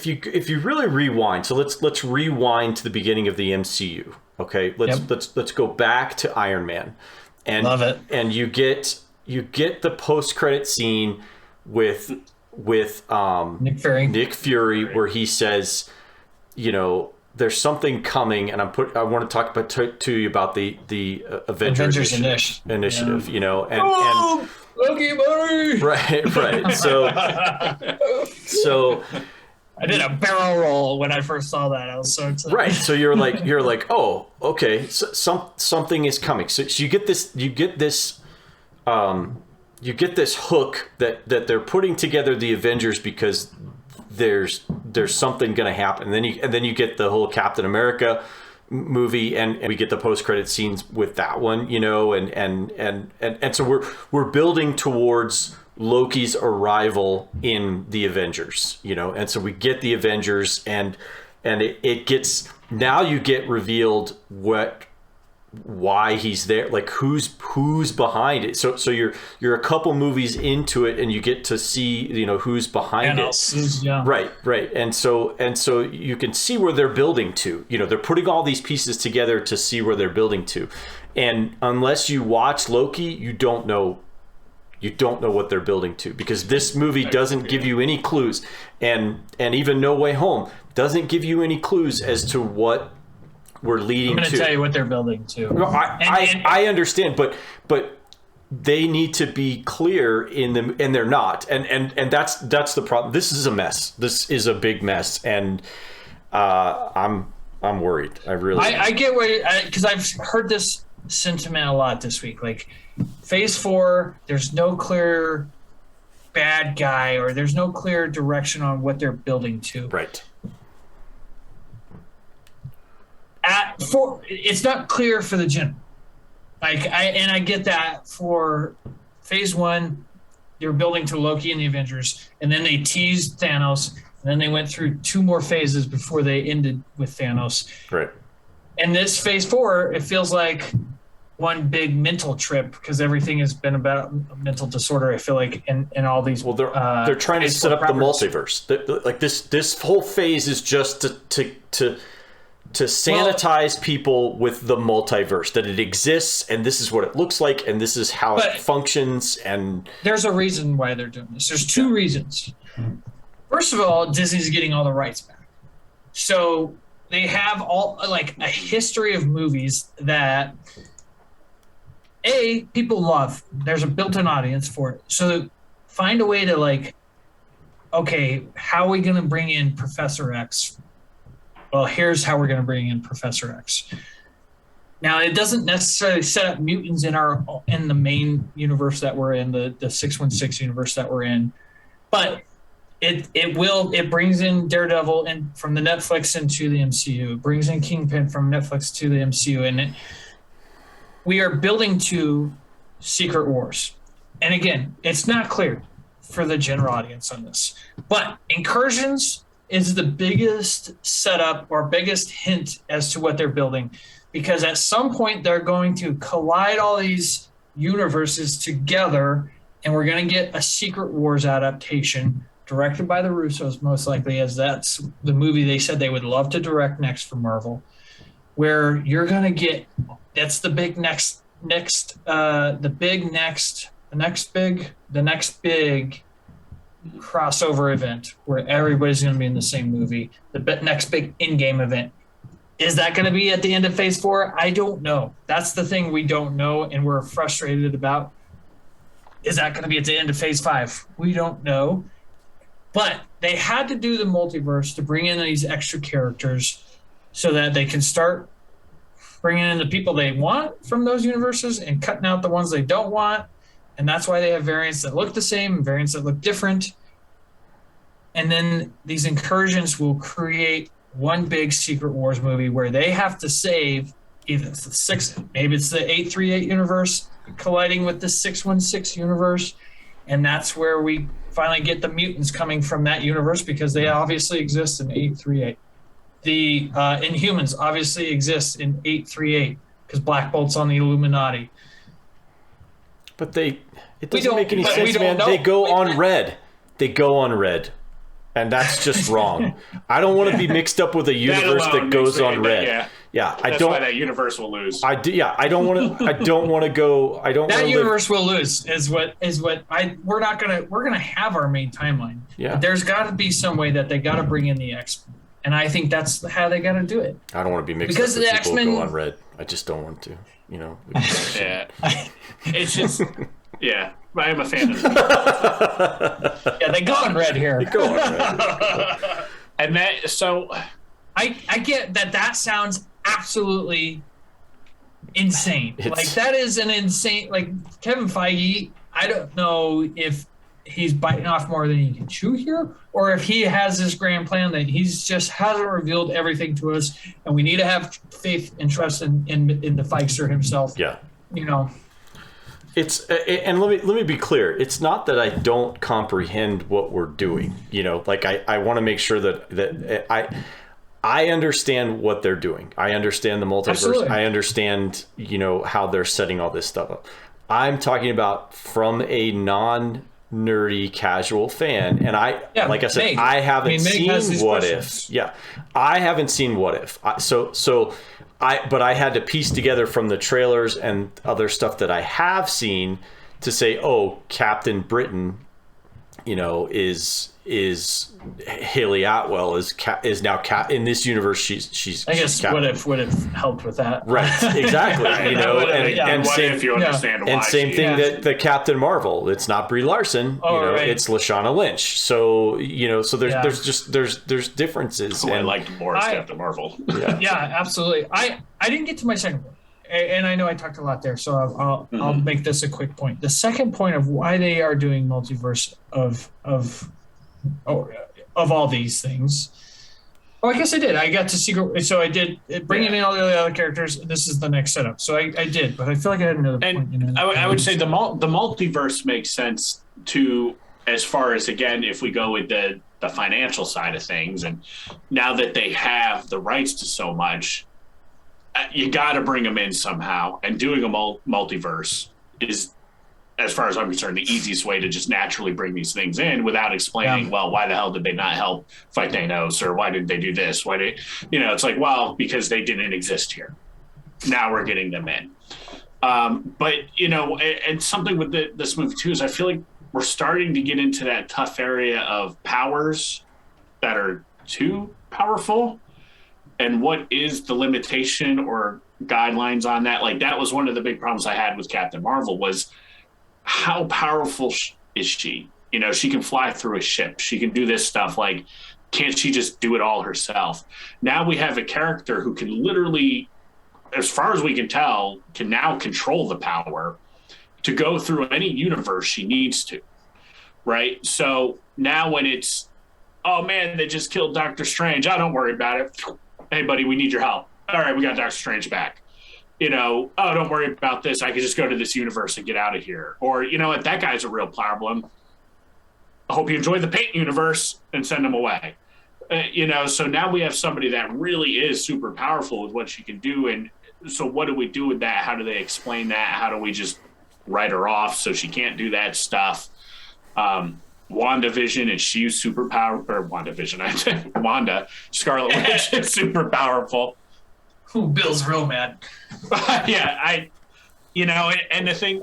Speaker 2: you really rewind. So let's rewind to the beginning of the MCU. Okay, let's go back to Iron Man, and
Speaker 1: love it.
Speaker 2: And you get the post-credit scene with Nick Fury, where he says, there's something coming, and I want to talk to you about the Avengers initiative. And
Speaker 1: Loki, buddy.
Speaker 2: Right. So
Speaker 1: I did a barrel roll when I first saw that. I was so excited.
Speaker 2: Right. So you're like, oh, okay. So something is coming. So you get this hook that they're putting together the Avengers because there's something going to happen. And then you get the whole Captain America movie, and we get the post-credit scenes with that one, and so we're building towards Loki's arrival in the Avengers, and so we get the Avengers, and it gets, now you get revealed why he's there, like who's behind it. So you're a couple movies into it, and you get to see who's behind it.
Speaker 1: Yeah.
Speaker 2: Right. And so you can see where they're building to. They're putting all these pieces together to see where they're building to, and unless you watch Loki, you don't know what they're building to, because this movie doesn't give you any clues, and even No Way Home doesn't give you any clues as to what we're leading to.
Speaker 1: I'm going to tell you what they're building to.
Speaker 2: No, I understand, but they need to be clear in them, and they're not, and that's the problem. This is a mess. This is a big mess, and I'm worried. I
Speaker 1: get where, because I've heard this sentiment a lot this week. Like, Phase 4, there's no clear bad guy, or there's no clear direction on what they're building to.
Speaker 2: Right.
Speaker 1: It's not clear for the general. I get that. For Phase 1, you're building to Loki and the Avengers, and then they teased Thanos, and then they went through 2 more phases before they ended with Thanos.
Speaker 2: Right.
Speaker 1: And this Phase 4, it feels like one big mental trip, because everything has been about mental disorder, I feel like, in all these.
Speaker 2: Well, they're trying to set up the multiverse. Like this whole phase is just to sanitize people with the multiverse, that it exists, and this is what it looks like, and this is how it functions. And
Speaker 1: there's a reason why they're doing this. There's 2 reasons. First of all, Disney's getting all the rights back, so they have a history of movies that people love. There's a built-in audience for it. So find a way to okay, how are we going to bring in Professor X? Well, here's how we're going to bring in Professor X. Now, it doesn't necessarily set up mutants in the main universe that we're in, the 616 universe that we're in, but it brings in Daredevil from the Netflix into the MCU. It brings in Kingpin from Netflix to the MCU, and we are building to Secret Wars. And again, it's not clear for the general audience on this, but incursions is the biggest setup or biggest hint as to what they're building, because at some point they're going to collide all these universes together, and we're going to get a Secret Wars adaptation directed by the Russos, most likely, as that's the movie they said they would love to direct next for Marvel, where you're going to get, that's the big next big crossover event where everybody's going to be in the same movie, the next big in-game event. Is that going to be at the end of phase 4? I don't know. That's the thing we don't know, and we're frustrated about. Is that going to be at the end of phase 5? We don't know. But they had to do the multiverse to bring in these extra characters so that they can start bringing in the people they want from those universes and cutting out the ones they don't want. And that's why they have variants that look the same and variants that look different. And then these incursions will create one big Secret Wars movie where they have to save either maybe it's the 838 universe colliding with the 616 universe. And that's where we finally get the mutants coming from that universe, because they obviously exist in 838. The Inhumans obviously exist in 838 because Black Bolt's on the Illuminati.
Speaker 2: But it doesn't make any sense, man. They go on red. They go on red. And that's just wrong. I don't want to be mixed up with a universe that goes on red. Yeah,
Speaker 3: that's why that universe will lose.
Speaker 2: I don't want to go.
Speaker 1: That universe will lose. We're gonna have our main timeline.
Speaker 2: Yeah.
Speaker 1: But there's got to be some way that they got to bring in the X-Men, and I think that's how they got to do it.
Speaker 2: I don't want to be mixed up with people who go on red. I just don't want to.
Speaker 3: Yeah. It's just. Yeah, I am a fan of them.
Speaker 1: Yeah, they go on red here.
Speaker 2: They go on red.
Speaker 3: And that, so
Speaker 1: I get that sounds absolutely insane. That is an insane, Kevin Feige, I don't know if he's biting off more than he can chew here, or if he has this grand plan that he's just hasn't revealed everything to us, and we need to have faith and trust in the Feister himself.
Speaker 2: Yeah.
Speaker 1: It's
Speaker 2: and let me be clear. It's not that I don't comprehend what we're doing. I want to make sure that I understand what they're doing. I understand the multiverse.
Speaker 1: Absolutely.
Speaker 2: I understand how they're setting all this stuff up. I'm talking about from a non-nerdy casual fan, and I said, I haven't seen What If. Yeah, I haven't seen What If. But I had to piece together from the trailers and other stuff that I have seen to say, oh, Captain Britain, is Haley Atwell is now in this universe. She's
Speaker 1: I guess
Speaker 2: Captain.
Speaker 1: would have helped with that.
Speaker 2: Right, exactly.
Speaker 3: and
Speaker 2: same,
Speaker 3: if you understand why.
Speaker 2: And same thing that the Captain Marvel. It's not Brie Larson.
Speaker 1: Right.
Speaker 2: It's Lashana Lynch. So so there's differences.
Speaker 3: I liked more as Captain Marvel.
Speaker 1: Yeah, absolutely. I didn't get to my second point, and I know I talked a lot there, so I'll make this a quick point. The second point of why they are doing multiverse of all these things. Oh, I guess I did. I got to Secret. So I did bringing in all the other characters. This is the next setup. So I did, but I feel like I had another point.
Speaker 3: I would say the multiverse makes sense to, as far as, again, if we go with the financial side of things, and now that they have the rights to so much, you got to bring them in somehow. And doing a multiverse is, as far as I'm concerned, the easiest way to just naturally bring these things in without explaining, well, why the hell did they not help fight Thanos, or why did they do this? Why did, it's like, well, because they didn't exist here. Now we're getting them in. But, and something with this movie too, is I feel like we're starting to get into that tough area of powers that are too powerful. And what is the limitation or guidelines on that? Like, that was one of the big problems I had with Captain Marvel, was how powerful is she? She can fly through a ship. She can do this stuff. Like, can't she just do it all herself? Now we have a character who can literally, as far as we can tell, can now control the power to go through any universe she needs to, right? So now when it's, oh man, they just killed Doctor Strange. Oh, don't worry about it. Hey, buddy, we need your help. All right, we got Doctor Strange back. Oh, don't worry about this. I can just go to this universe and get out of here. Or, what, that guy's a real problem. I hope you enjoy the Paint universe, and send him away. So now we have somebody that really is super powerful with what she can do. And so what do we do with that? How do they explain that? How do we just write her off so she can't do that stuff? WandaVision, is she super powerful? Or WandaVision, Wanda, Scarlet Witch is super powerful.
Speaker 1: Ooh, Bill's real mad.
Speaker 3: Yeah, and the thing,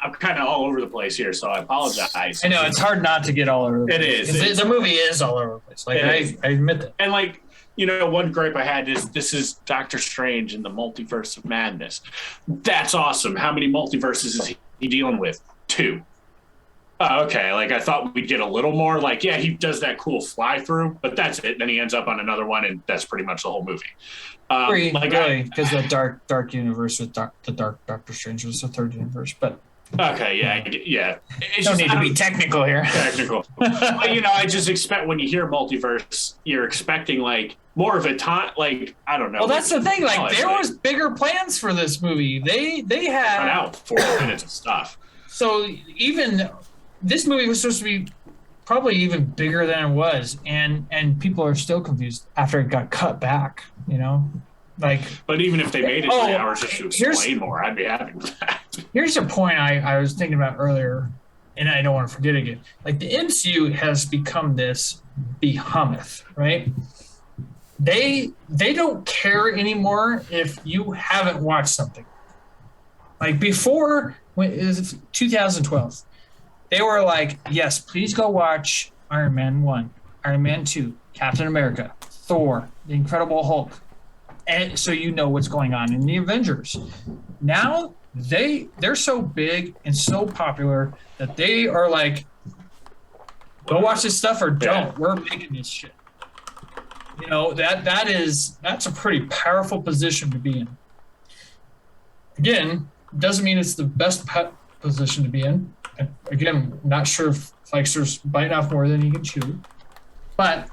Speaker 3: I'm kind of all over the place here, so I apologize.
Speaker 1: I know it's hard not to get all over the place.
Speaker 3: It is.
Speaker 1: The movie is all over the place. Like I admit that.
Speaker 3: And like, one gripe I had is this is Doctor Strange in the Multiverse of Madness. That's awesome. How many multiverses is he dealing with? 2. Oh, okay. Like I thought we'd get a little more. Like, yeah, he does that cool fly through, but that's it. Then he ends up on another one, and that's pretty much the whole movie.
Speaker 1: Really, because the dark universe with the dark Doctor Strange was the 3rd universe, but.
Speaker 3: Okay, yeah.
Speaker 1: Don't need to be technical here.
Speaker 3: Technical. But, I just expect when you hear multiverse, you're expecting like more of a time. Like I don't know.
Speaker 1: Well, that's the thing. Like there was bigger plans for this movie. They had
Speaker 3: run out 4 minutes of stuff.
Speaker 1: So even this movie was supposed to be probably even bigger than it was, and people are still confused after it got cut back. But
Speaker 3: even if they made it 3 hours just to explain more, I'd be happy with that.
Speaker 1: Here's a point I was thinking about earlier, and I don't want to forget again. Like the MCU has become this behemoth, right? They don't care anymore if you haven't watched something. Like before, when it was 2012, they were like, yes, please go watch Iron Man 1, Iron Man 2, Captain America, Thor, The Incredible Hulk. And so you know what's going on in the Avengers. Now they're so big and so popular that they are like, go watch this stuff or don't. Yeah. We're making this shit. That's a pretty powerful position to be in. Again, doesn't mean it's the best position to be in. Again, not sure if Feixer's biting off more than he can chew. But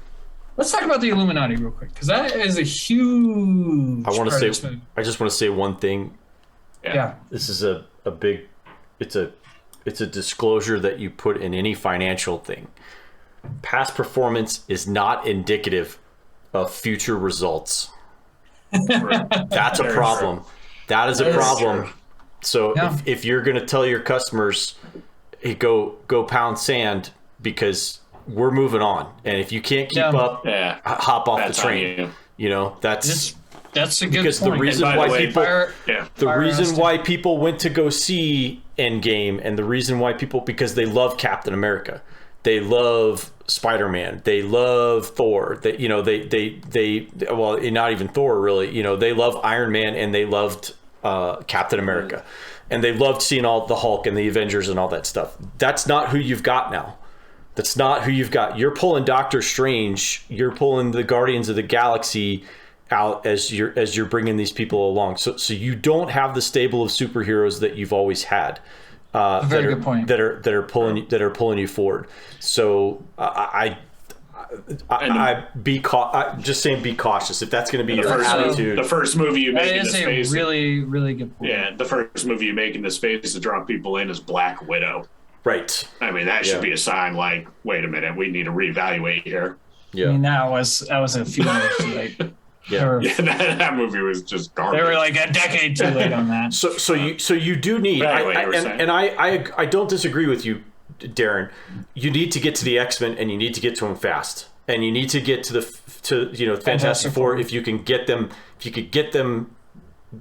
Speaker 1: let's talk about the Illuminati real quick, because that is a huge.
Speaker 2: I just want to say one thing.
Speaker 1: Yeah.
Speaker 2: This is a big. It's a disclosure that you put in any financial thing. Past performance is not indicative of future results. That's a problem. That is a problem. So if you're going to tell your customers, hey, go pound sand because we're moving on, and if you can't keep up, hop off the train. That's
Speaker 1: a good
Speaker 2: because
Speaker 1: point.
Speaker 2: The reason why people went to go see Endgame, and the reason why because they love Captain America, they love Spider-Man, they love Thor, well, not even Thor really, they love Iron Man, and they loved Captain America, and they loved seeing all the Hulk and the Avengers and all that stuff. That's not who you've got now. That's not who you've got. You're pulling Doctor Strange, you're pulling the Guardians of the Galaxy out as you're bringing these people along. So you don't have the stable of superheroes that you've always had.
Speaker 1: Very good point.
Speaker 2: That are pulling you forward. So just saying, be cautious if that's going to be your attitude.
Speaker 3: The first movie you make in this
Speaker 1: space. That is a really, really good point.
Speaker 3: Yeah, the first movie you make in this space to draw people in is Black Widow.
Speaker 2: Right.
Speaker 3: I mean, that should be a sign like, wait a minute, we need to reevaluate here.
Speaker 1: Yeah. I mean, that was a few years too late.
Speaker 3: That movie was just garbage.
Speaker 1: They were like a decade too late on that.
Speaker 2: So you do need, I don't disagree with you, Darren. You need to get to the X-Men, and you need to get to them fast, and you need to get to Fantastic Four. If you can get them,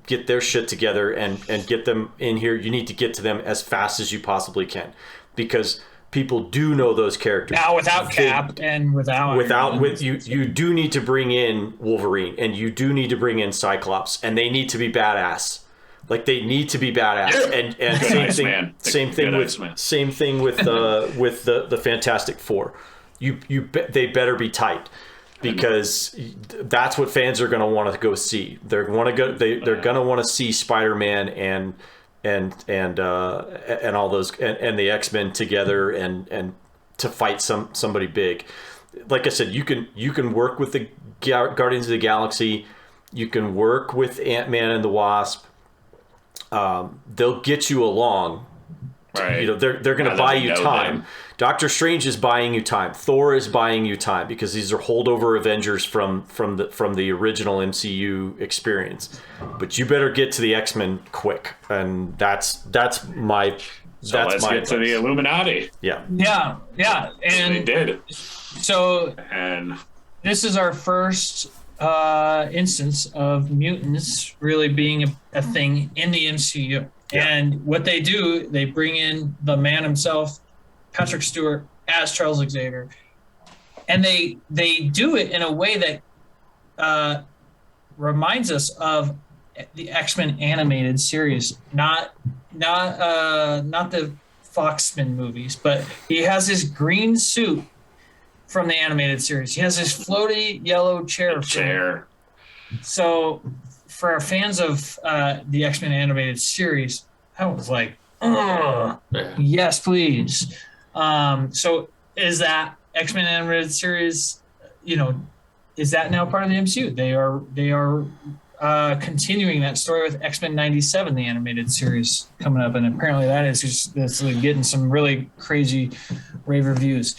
Speaker 2: get their shit together and get them in here, you need to get to them as fast as you possibly can, because people do know those characters
Speaker 1: now without Cap and
Speaker 2: you do need to bring in Wolverine, and you do need to bring in Cyclops, and they need to be badass. Like, they need to be badass. And same thing with the Fantastic Four. They better be tight, because that's what fans are going to want to go see. They're going to want to see Spider-Man and all those and the X-Men together and to fight somebody big. Like I said, you can work with the Guardians of the Galaxy, you can work with Ant-Man and the Wasp. They'll get you along,
Speaker 3: Right.
Speaker 2: You know, they're going to buy you time. Doctor Strange is buying you time. Thor is buying you time because these are holdover Avengers from the original MCU experience. But you better get to the X-Men quick, and that's my.
Speaker 3: So
Speaker 2: that's
Speaker 3: let's
Speaker 2: my
Speaker 3: get to the Illuminati.
Speaker 2: Yeah.
Speaker 3: And they did.
Speaker 1: So
Speaker 3: and
Speaker 1: this is our first instance of mutants really being a thing in the MCU. Yeah. And what they do, they bring in the man himself, Patrick Stewart, as Charles Xavier, and they do it in a way that reminds us of the X-Men animated series, not the Foxman movies, but he has his green suit from the animated series. He has his floaty yellow chair. So for our fans of the X-Men animated series, I was like, oh, yes, please. So is that X-Men animated series, is that now part of the MCU? They are continuing that story with X-Men 97, the animated series coming up. And apparently that's getting some really crazy rave reviews.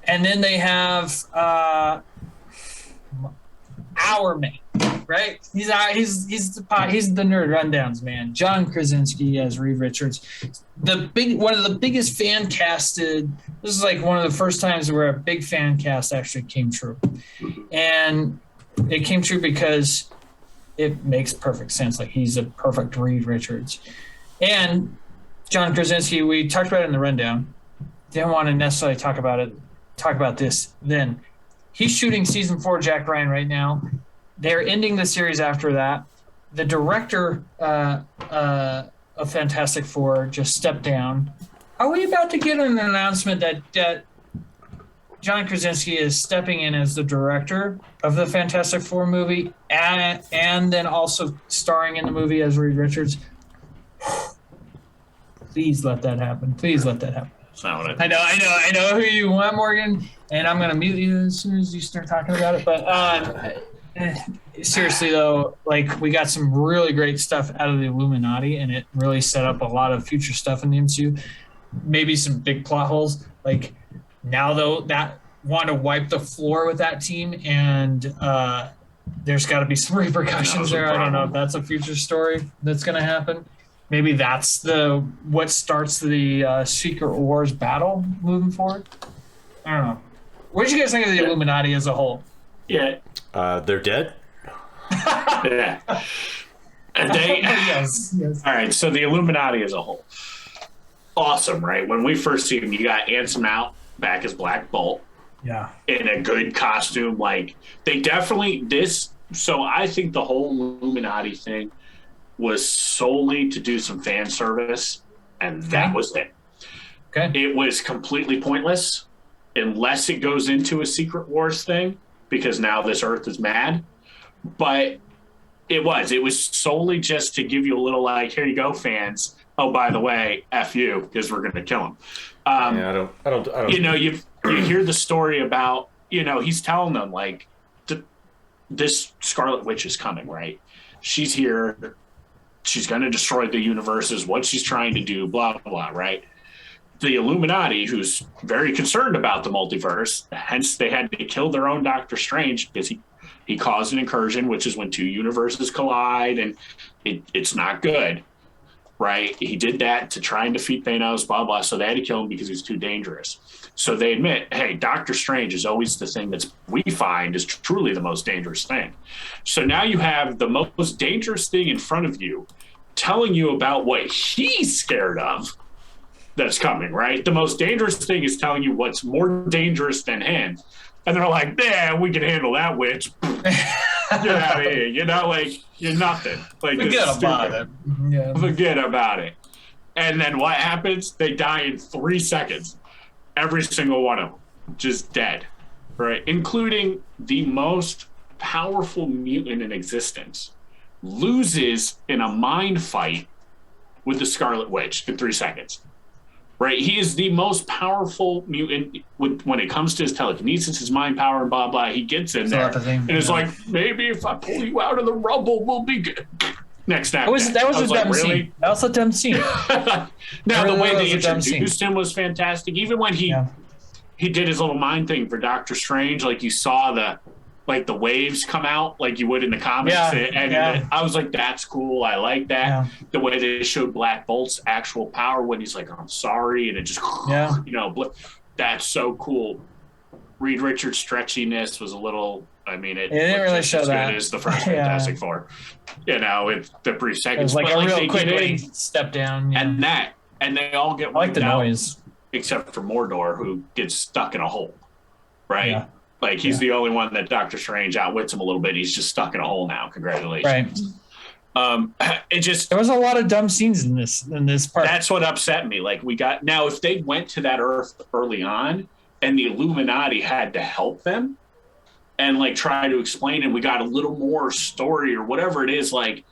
Speaker 1: And then they have our man, right? He's the nerd rundowns man. John Krasinski as Reed Richards. One of the biggest fan casted. This is like one of the first times where a big fan cast actually came true, and it came true because it makes perfect sense. Like, he's a perfect Reed Richards, and John Krasinski. We talked about it in the rundown. Didn't want to necessarily talk about this then. He's shooting season 4 Jack Ryan right now. They're ending the series after that. The director of Fantastic Four just stepped down. Are we about to get an announcement that John Krasinski is stepping in as the director of the Fantastic Four movie and then also starring in the movie as Reed Richards? Please let that happen. Please let that happen. I know who you want, Morgan, and I'm gonna mute you as soon as you start talking about it. But seriously though, like, we got some really great stuff out of the Illuminati, and it really set up a lot of future stuff in the MCU. Maybe some big plot holes. Like, now though, that want to wipe the floor with that team, and there's got to be some repercussions there. I don't know if that's a future story that's gonna happen. Maybe that's what starts the Secret Wars battle moving forward. I don't know. What did you guys think of the Illuminati as a whole?
Speaker 3: Yeah.
Speaker 2: They're dead?
Speaker 3: Yeah. And
Speaker 1: yes.
Speaker 3: All right, so the Illuminati as a whole. Awesome, right? When we first see him, you got Anson Mount back as Black Bolt.
Speaker 1: Yeah.
Speaker 3: In a good costume. Like, they definitely, so I think the whole Illuminati thing was solely to do some fan service, and that was it.
Speaker 1: Okay.
Speaker 3: It was completely pointless unless it goes into a Secret Wars thing, because now this Earth is mad. But it was solely just to give you a little, like, here you go, fans. Oh, by the way, F you, because we're going to kill him.
Speaker 2: I don't.
Speaker 3: You hear the story about, he's telling them, like, this Scarlet Witch is coming, right? She's here. She's going to destroy the universes, what she's trying to do, blah, blah, right? The Illuminati, who's very concerned about the multiverse, hence they had to kill their own Doctor Strange because he caused an incursion, which is when two universes collide, and it's not good, right? He did that to try and defeat Thanos, blah, blah, so they had to kill him because he's too dangerous. So they admit, hey, Doctor Strange is always the thing we find is truly the most dangerous thing. So now you have the most dangerous thing in front of you telling you about what he's scared of that's coming, right? The most dangerous thing is telling you what's more dangerous than him. And they're like, yeah, we can handle that, witch. Get out of here. You're nothing. Like,
Speaker 1: forget about it. Yeah.
Speaker 3: Forget about it. And then what happens? They die in 3 seconds. Every single one of them, just dead, right? Including the most powerful mutant in existence, loses in a mind fight with the Scarlet Witch in 3 seconds, right? He is the most powerful mutant when it comes to his telekinesis, his mind power, and blah, blah. He gets in there and it's like, maybe if I pull you out of the rubble, we'll be good. next snap.
Speaker 1: That was a dumb scene. That was a dumb scene.
Speaker 3: Now the way they introduced him was fantastic. Even when he did his little mind thing for Doctor Strange, like you saw the waves come out like you would in the comics, and I was like, that's cool. I like that. Yeah. The way they showed Black Bolt's actual power when he's like, I'm sorry, and it just that's so cool. Reed Richards' stretchiness was a little. I mean, it didn't really show as that. Good as the first Fantastic Four, with the brief seconds.
Speaker 1: It was like a real quick step down,
Speaker 3: and they all get
Speaker 1: like the noise,
Speaker 3: except for Mordor, who gets stuck in a hole, right? Yeah. Like he's the only one that Doctor Strange outwits him a little bit. He's just stuck in a hole now. Congratulations.
Speaker 1: Right.
Speaker 3: There
Speaker 1: was a lot of dumb scenes in this part.
Speaker 3: That's what upset me. Like now, if they went to that Earth early on, and the Illuminati had to help them and like try to explain, and we got a little more story or whatever it is, like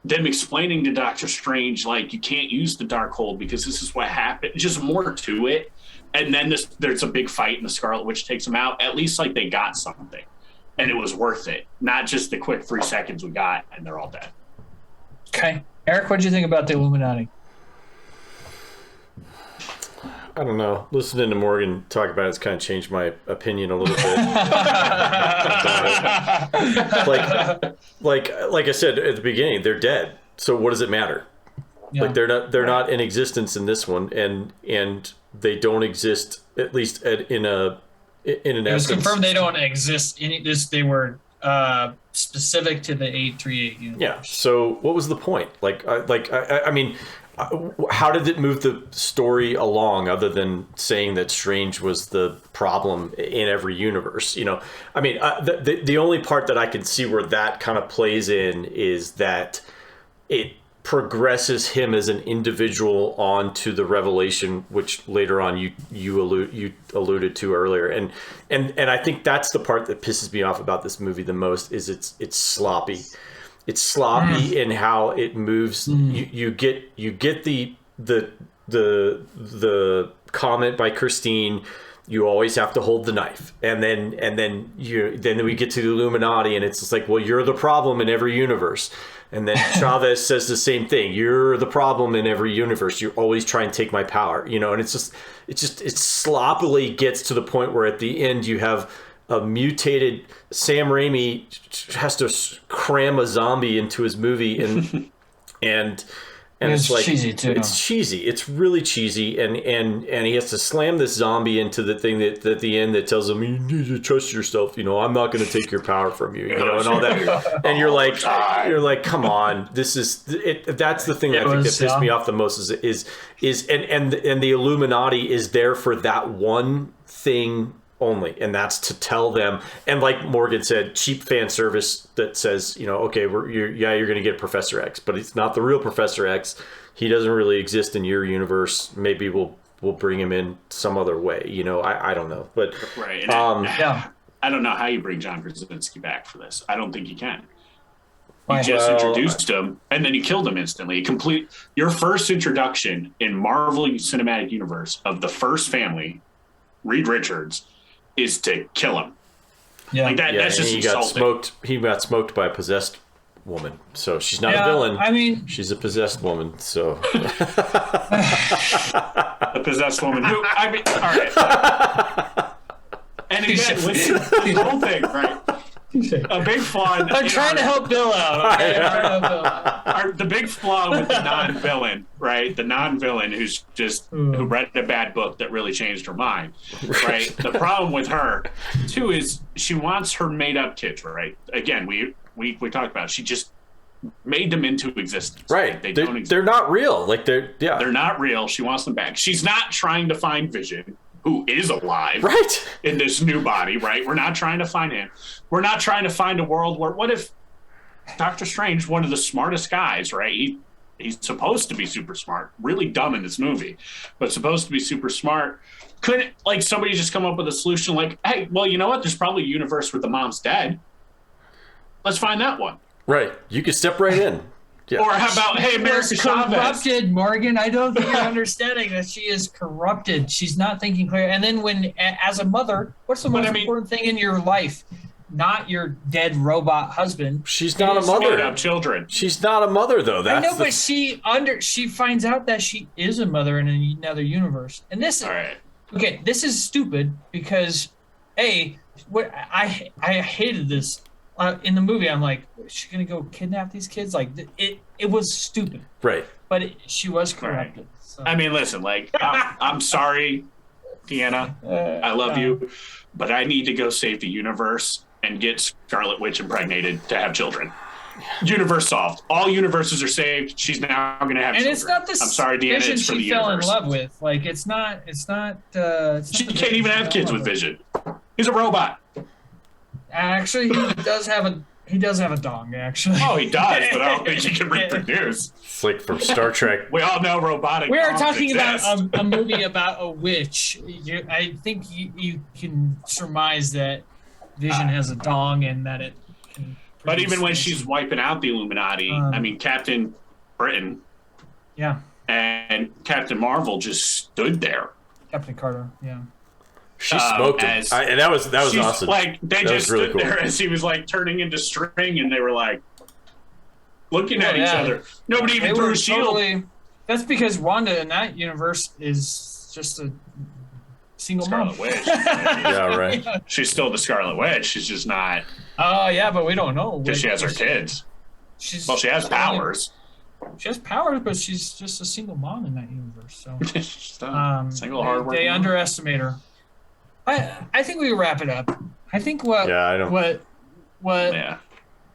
Speaker 3: them explaining to Doctor Strange, like, you can't use the Darkhold because this is what happened. Just more to it. And then there's a big fight and the Scarlet Witch takes them out. At least like they got something and it was worth it. Not just the quick 3 seconds we got and they're all dead.
Speaker 1: Okay. Eric, what do you think about the Illuminati?
Speaker 2: I don't know. Listening to Morgan talk about it's kind of changed my opinion a little bit. like I said at the beginning, they're dead. So what does it matter? Yeah. Like they're not in existence in this one, and they don't exist, at least in an essence.
Speaker 1: It was confirmed they don't exist in this. They were specific to the 838 universe.
Speaker 2: Yeah. So what was the point? I mean. How did it move the story along other than saying that Strange was the problem in every universe? I mean, the only part that I can see where that kind of plays in is that it progresses him as an individual onto the revelation, which later on you alluded to earlier. And I think that's the part that pisses me off about this movie the most is it's sloppy. It's sloppy in how it moves. You get the comment by Christine. You always have to hold the knife, and then we get to the Illuminati, and it's just like, well, you're the problem in every universe. And then Chavez says the same thing. You're the problem in every universe. You always try and take my power, and it sloppily gets to the point where at the end you have a mutated Sam Raimi has to cram a zombie into his movie, and it's like
Speaker 1: cheesy too.
Speaker 2: It's cheesy. It's really cheesy, and he has to slam this zombie into the thing that at the end that tells him you need to trust yourself. I'm not going to take your power from you. And all that. And you're like, come on. This is it. That's the thing that I think that pissed me off the most is the Illuminati is there for that one thing only, and that's to tell them, and like Morgan said, cheap fan service that says, okay, you're going to get Professor X, but it's not the real Professor X. He doesn't really exist in your universe. Maybe we'll bring him in some other way. I don't know, but
Speaker 3: right. I don't know how you bring John Krasinski back for this. I don't think you can. You just introduced him, and then you killed him instantly. Your first introduction in Marvel Cinematic Universe of the first family, Reed Richards, is to kill him. Yeah, like that. That's just
Speaker 2: He got smoked by a possessed woman, so she's not a villain. I mean, she's a possessed woman. So
Speaker 3: a possessed woman. All right. And again, the whole thing, right? A big flaw.
Speaker 1: I'm trying to help Bill out. Okay?
Speaker 3: The big flaw with the non-villain, right? The non-villain who's just who read a bad book that really changed her mind, right? The problem with her too is she wants her made-up kids, right? Again, we talked about it. She just made them into existence.
Speaker 2: Right? They don't exist. They're not real. They're
Speaker 3: not real. She wants them back. She's not trying to find Vision, who is alive,
Speaker 2: right,
Speaker 3: in this new body, right? We're not trying to find him. We're not trying to find a world where, what if Doctor Strange, one of the smartest guys, right? He's supposed to be super smart, really dumb in this movie, but supposed to be super smart. Couldn't somebody just come up with a solution like, hey, well, you know what? There's probably a universe where the mom's dead. Let's find that one.
Speaker 2: Right. You could step right in. Yeah.
Speaker 3: Or how about, hey, America Chavez?
Speaker 1: Corrupted, Morgan. I don't think you're understanding that she is corrupted. She's not thinking clear. And then as a mother, what's the most important thing in your life? not your dead robot husband.
Speaker 2: She's not a
Speaker 3: Made
Speaker 2: mother.
Speaker 3: up children.
Speaker 2: She's not a mother, though.
Speaker 1: I
Speaker 2: That's
Speaker 1: know, but she finds out that she is a mother in another universe, and this
Speaker 3: All right.
Speaker 1: okay. This is stupid because what I hated this in the movie. I'm like, is she gonna go kidnap these kids? Like it was stupid,
Speaker 2: right.
Speaker 1: but she was corrupted. So.
Speaker 3: I mean, listen, like, I'm sorry, Deanna. I love you, but I need to go save the universe and get Scarlet Witch impregnated to have children. Universe solved. All universes are saved. She's now going to have children.
Speaker 1: It's not this.
Speaker 3: I'm sorry, Deanna.
Speaker 1: Vision
Speaker 3: It's for the
Speaker 1: she fell
Speaker 3: universe.
Speaker 1: in love with. Like it's not.
Speaker 3: She can't even have kids with Vision. He's a robot.
Speaker 1: Actually, he does have a dong. Actually.
Speaker 3: Oh, he does, but I don't think he can reproduce.
Speaker 2: It's like from Star Trek.
Speaker 3: We all know robotic.
Speaker 1: We are
Speaker 3: dongs
Speaker 1: talking
Speaker 3: exist.
Speaker 1: about a movie about a witch. I think you can surmise that Vision has a dong and that it can.
Speaker 3: But even when
Speaker 1: produce
Speaker 3: she's wiping out the Illuminati, I mean, Captain Britain
Speaker 1: yeah,
Speaker 3: and Captain Marvel just stood there.
Speaker 1: Captain Carter. Yeah.
Speaker 2: She smoked him. And that was
Speaker 3: She's
Speaker 2: awesome.
Speaker 3: Like they
Speaker 2: That
Speaker 3: just
Speaker 2: was really
Speaker 3: stood
Speaker 2: cool.
Speaker 3: there as he was like turning into string, and they were like looking at each other. Nobody even
Speaker 1: They
Speaker 3: threw
Speaker 1: were
Speaker 3: a shield.
Speaker 1: totally. That's because Wanda in that universe is just a single
Speaker 3: Scarlet
Speaker 1: mom.
Speaker 3: Witch.
Speaker 2: Yeah, right.
Speaker 3: She's still the Scarlet Witch. She's just not
Speaker 1: Oh yeah, but we don't know.
Speaker 3: because she has her kids.
Speaker 1: She
Speaker 3: has powers.
Speaker 1: She has powers, but she's just a single mom in that universe. So
Speaker 3: She's a single hardworking.
Speaker 1: they
Speaker 3: woman.
Speaker 1: underestimate her. I think we wrap it up. I think what
Speaker 3: Yeah.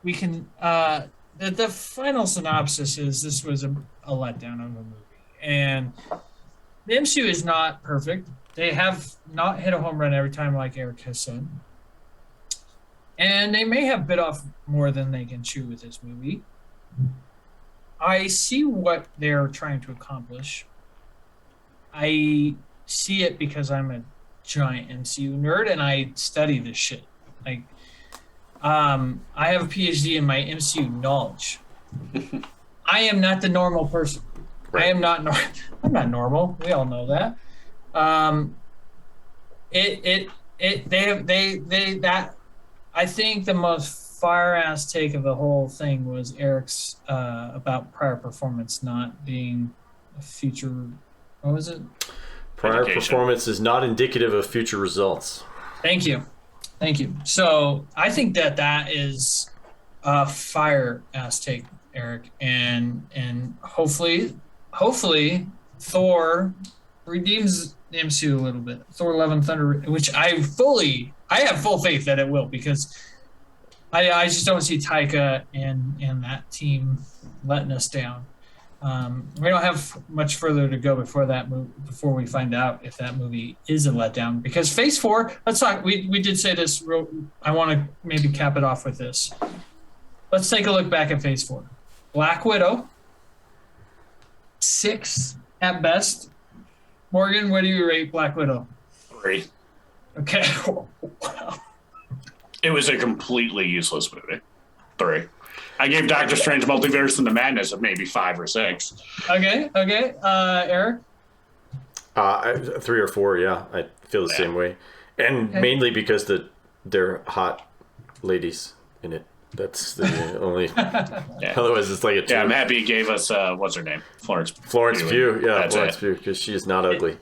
Speaker 1: we can the final synopsis is this was a letdown of a movie, and the MCU is not perfect. They have not hit a home run every time, like Eric has said, and they may have bit off more than they can chew with this movie. I see what they're trying to accomplish. I see it because I'm a giant MCU nerd and I study this shit. Like, I have a PhD in my MCU knowledge. I am not the normal person.
Speaker 2: Right.
Speaker 1: I am not. I'm not normal. We all know that. That. I think the most fire ass take of the whole thing was Eric's about prior performance not being a future. What was it?
Speaker 2: Prior
Speaker 3: Education.
Speaker 2: performance is not indicative of future results.
Speaker 1: Thank you. So I think that is a fire ass take, Eric, and hopefully Thor redeems the MCU a little bit. Thor: Love and Thunder, which I have full faith that it will, because I just don't see Taika and that team letting us down. We don't have much further to go before we find out if that movie is a letdown. Because Phase 4, let's talk. We did say this. I want to maybe cap it off with this. Let's take a look back at Phase 4. Black Widow, 6 at best. Morgan, what do you rate Black Widow?
Speaker 3: 3.
Speaker 1: Okay.
Speaker 3: It was a completely useless movie. 3. I gave Doctor Strange Multiverse into Madness of maybe 5 or 6.
Speaker 1: Okay. Eric?
Speaker 2: 3 or 4, yeah. I feel the same way. And mainly because they're hot ladies in it. That's the only... Otherwise, it's like a 2.
Speaker 3: Yeah, I'm happy he gave us, what's her name? Florence
Speaker 2: Pugh. Yeah,
Speaker 3: That's
Speaker 2: Florence
Speaker 3: it.
Speaker 2: Pugh, because she is not ugly.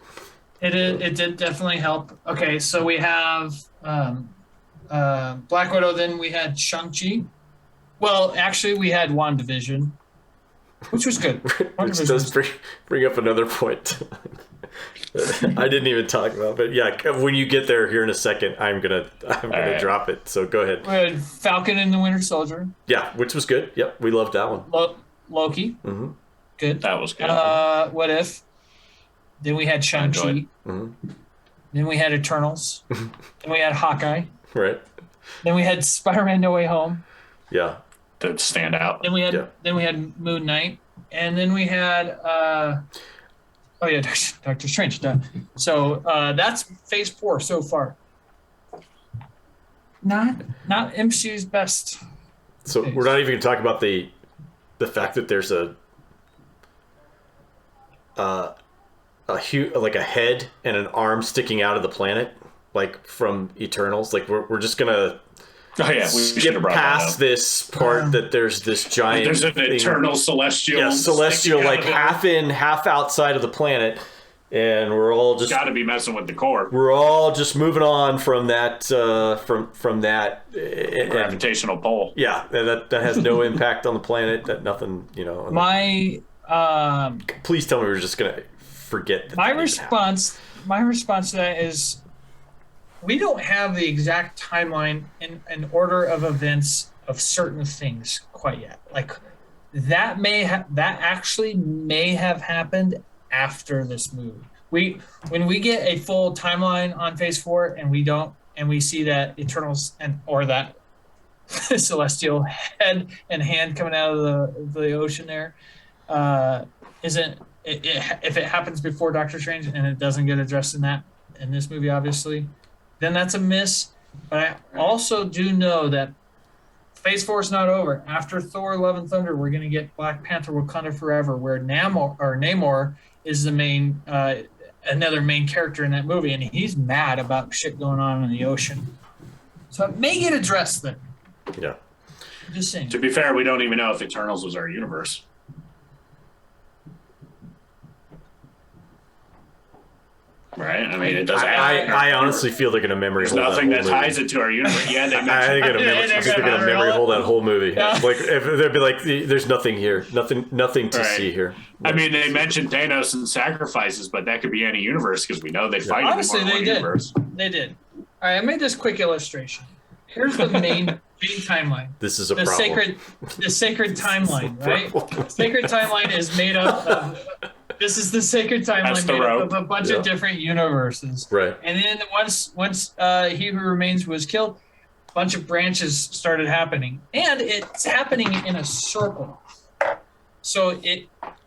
Speaker 1: It did definitely help. Okay, so we have Black Widow, then we had Shang-Chi. Well, actually, we had WandaVision, which was good.
Speaker 2: Which does bring up another point. I didn't even talk about, but yeah, when you get there here in a second, I'm gonna drop it. So go ahead.
Speaker 1: We had Falcon and the Winter Soldier.
Speaker 2: Yeah, which was good. Yep, we loved that one.
Speaker 1: Loki.
Speaker 2: Mm-hmm.
Speaker 1: Good.
Speaker 3: That was good.
Speaker 1: What If? Then we had Shang-Chi.
Speaker 2: Mm-hmm.
Speaker 1: Then we had Eternals. Then we had Hawkeye.
Speaker 2: Right.
Speaker 1: Then we had Spider-Man: No Way Home.
Speaker 2: Yeah.
Speaker 3: To stand out.
Speaker 1: Then we had Moon Knight, and then we had Doctor Strange. So that's Phase 4 so far. Not MCU's best.
Speaker 2: So
Speaker 1: phase.
Speaker 2: we're not even going to talk about the fact that there's a head and an arm sticking out of the planet, like from Eternals. Like we're just gonna
Speaker 3: Oh yeah, we should
Speaker 2: skip
Speaker 3: have brought that
Speaker 2: past
Speaker 3: up.
Speaker 2: this part that there's this giant
Speaker 3: There's an
Speaker 2: thing.
Speaker 3: eternal celestial.
Speaker 2: Yeah, celestial,
Speaker 3: sticking out
Speaker 2: like
Speaker 3: of it.
Speaker 2: half in, half outside of the planet, and we're all just
Speaker 3: Got to be messing with the core.
Speaker 2: we're all just moving on from that from that
Speaker 3: Gravitational pull.
Speaker 2: yeah, that has no impact on the planet. That nothing, you know.
Speaker 1: My
Speaker 2: Please tell me we're just gonna forget that.
Speaker 1: my response to that is we don't have the exact timeline in an order of events of certain things quite yet. Like that actually may have happened after this movie. When we get a full timeline on Phase 4 and we see that Eternals or that celestial head and hand coming out of the ocean there, if it happens before Doctor Strange and it doesn't get addressed in this movie, obviously, then that's a miss. But I also do know that Phase 4 is not over. After Thor: Love and Thunder, we're going to get Black Panther: Wakanda Forever, where Namor is the main, another main character in that movie, and he's mad about shit going on in the ocean. So it may get addressed then.
Speaker 2: Yeah.
Speaker 1: Just saying.
Speaker 3: To be fair, we don't even know if Eternals was our universe. Right? I mean, it doesn't.
Speaker 2: I honestly feel they're gonna memory
Speaker 3: There's
Speaker 2: hold
Speaker 3: nothing
Speaker 2: that
Speaker 3: that
Speaker 2: whole
Speaker 3: ties
Speaker 2: movie.
Speaker 3: it to our universe. Yeah, they
Speaker 2: I
Speaker 3: mentioned.
Speaker 2: think they're gonna memory hold that whole movie.
Speaker 1: Yeah.
Speaker 2: Like if they'd be like, "There's nothing here, nothing to
Speaker 3: Right.
Speaker 2: see here."
Speaker 3: I mean, they mentioned Thanos and sacrifices, but that could be any universe because we know they fight
Speaker 1: Honestly,
Speaker 3: in more
Speaker 1: they
Speaker 3: than
Speaker 1: did.
Speaker 3: one universe.
Speaker 1: They did. All right, I made this quick illustration. Here's the main timeline.
Speaker 2: This is a
Speaker 1: The
Speaker 2: problem.
Speaker 1: sacred timeline, right?
Speaker 2: Problem.
Speaker 1: Sacred timeline is made up of. This is the sacred
Speaker 3: That's
Speaker 1: timeline
Speaker 3: the
Speaker 1: made up
Speaker 3: rope.
Speaker 1: of a bunch of different universes.
Speaker 2: Right.
Speaker 1: And then once He Who Remains was killed, a bunch of branches started happening, and it's happening in a circle. So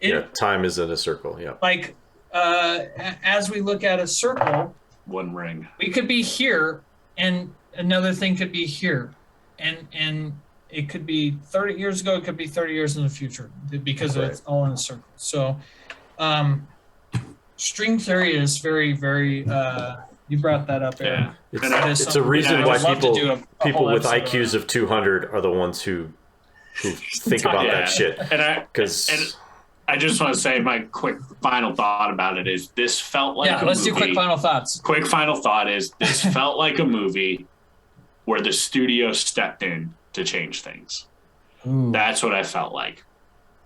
Speaker 2: Yeah, time is in a circle. Yeah.
Speaker 1: like as we look at a circle,
Speaker 3: One ring.
Speaker 1: we could be here, and another thing could be here, and it could be 30 years ago. It could be 30 years in the future because
Speaker 2: Right.
Speaker 1: it's all in a circle. So. String theory is very, very. You brought that up, Aaron.
Speaker 3: Yeah.
Speaker 2: It's,
Speaker 1: That is
Speaker 2: it's a
Speaker 1: something
Speaker 2: reason
Speaker 1: I
Speaker 2: why
Speaker 1: would love to do a
Speaker 2: people
Speaker 1: whole
Speaker 2: with
Speaker 1: episode
Speaker 2: IQs of 200 are the ones who think about
Speaker 3: Yeah.
Speaker 2: that shit.
Speaker 3: And
Speaker 2: Because
Speaker 3: I just want to say my quick final thought about it is this felt like
Speaker 1: Yeah,
Speaker 3: a
Speaker 1: let's
Speaker 3: movie.
Speaker 1: do quick final thoughts.
Speaker 3: Quick final thought is this felt like a movie where the studio stepped in to change things. That's what I felt like.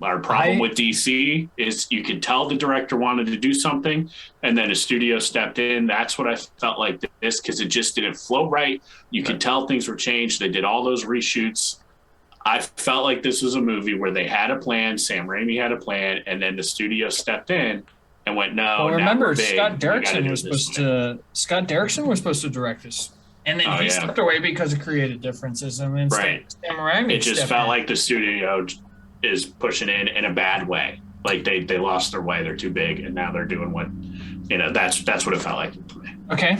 Speaker 3: Our problem with DC is you could tell the director wanted to do something and then a studio stepped in. That's what I felt like this because it just didn't flow right. You could tell things were changed. They did all those reshoots. I felt like this was a movie where they had a plan. Sam Raimi had a plan, and then the studio stepped in and went, "No."
Speaker 1: Well,
Speaker 3: now
Speaker 1: remember,
Speaker 3: we're big.
Speaker 1: Scott
Speaker 3: We gotta
Speaker 1: Derrickson
Speaker 3: do
Speaker 1: was
Speaker 3: it this
Speaker 1: supposed
Speaker 3: way."
Speaker 1: to. Scott Derrickson was supposed to direct this, and then he stepped away because of creative differences, and then
Speaker 3: Right.
Speaker 1: Sam Raimi.
Speaker 3: It just
Speaker 1: stepped
Speaker 3: felt
Speaker 1: in.
Speaker 3: like the studio is pushing in a bad way. Like they lost their way. They're too big, and now they're doing what That's what it felt like to me.
Speaker 1: Okay,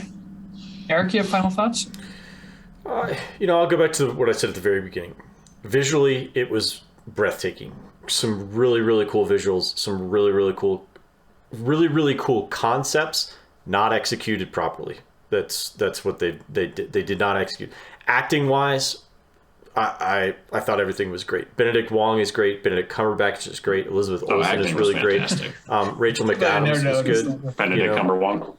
Speaker 1: Eric, you have final thoughts?
Speaker 2: I'll go back to what I said at the very beginning. Visually, it was breathtaking. Some really, really cool visuals. Some really, really cool concepts, not executed properly. That's what they did not execute. Acting wise, I thought everything was great. Benedict Wong is great. Benedict Cumberbatch is great. Elizabeth Olsen is really great. Rachel McAdams was good.
Speaker 3: Benedict Cumberbatch.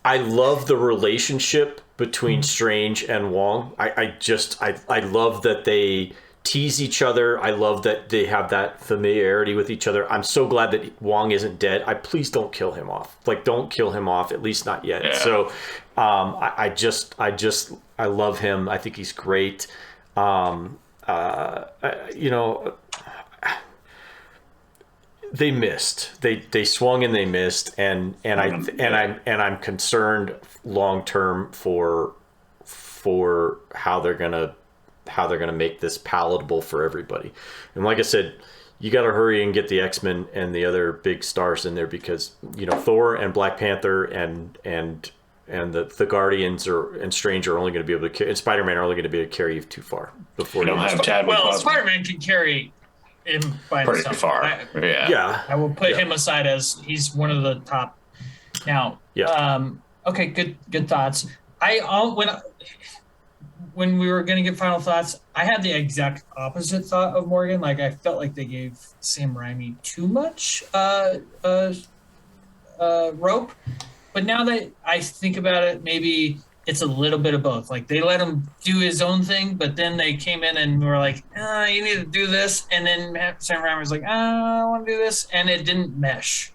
Speaker 2: I love the relationship between Strange and Wong. I love that they tease each other. I love that they have that familiarity with each other. I'm so glad that Wong isn't dead. Please don't kill him off. Don't kill him off, at least not yet.
Speaker 3: Yeah.
Speaker 2: So I love him. I think he's great. They missed. They swung and they missed, and I'm concerned long term for how they're gonna make this palatable for everybody. And like I said, you got to hurry and get the X-Men and the other big stars in there because Thor and Black Panther and the Guardians and Strange are only going to be able to carry, and Spider-Man are only going to be able to carry you too far before
Speaker 3: You don't have Chadwick
Speaker 1: Well,
Speaker 3: Boseman.
Speaker 1: Spider-Man can carry him by
Speaker 3: Pretty
Speaker 1: himself.
Speaker 3: far.
Speaker 1: I will put him aside as he's one of the top. Now,
Speaker 2: Yeah.
Speaker 1: Okay, good thoughts. When we were going to get final thoughts, I had the exact opposite thought of Morgan. Like, I felt like they gave Sam Raimi too much rope. But now that I think about it, maybe it's a little bit of both. Like, they let him do his own thing, but then they came in and were like, you need to do this. And then Sam Raimi was like, I want to do this. And it didn't mesh,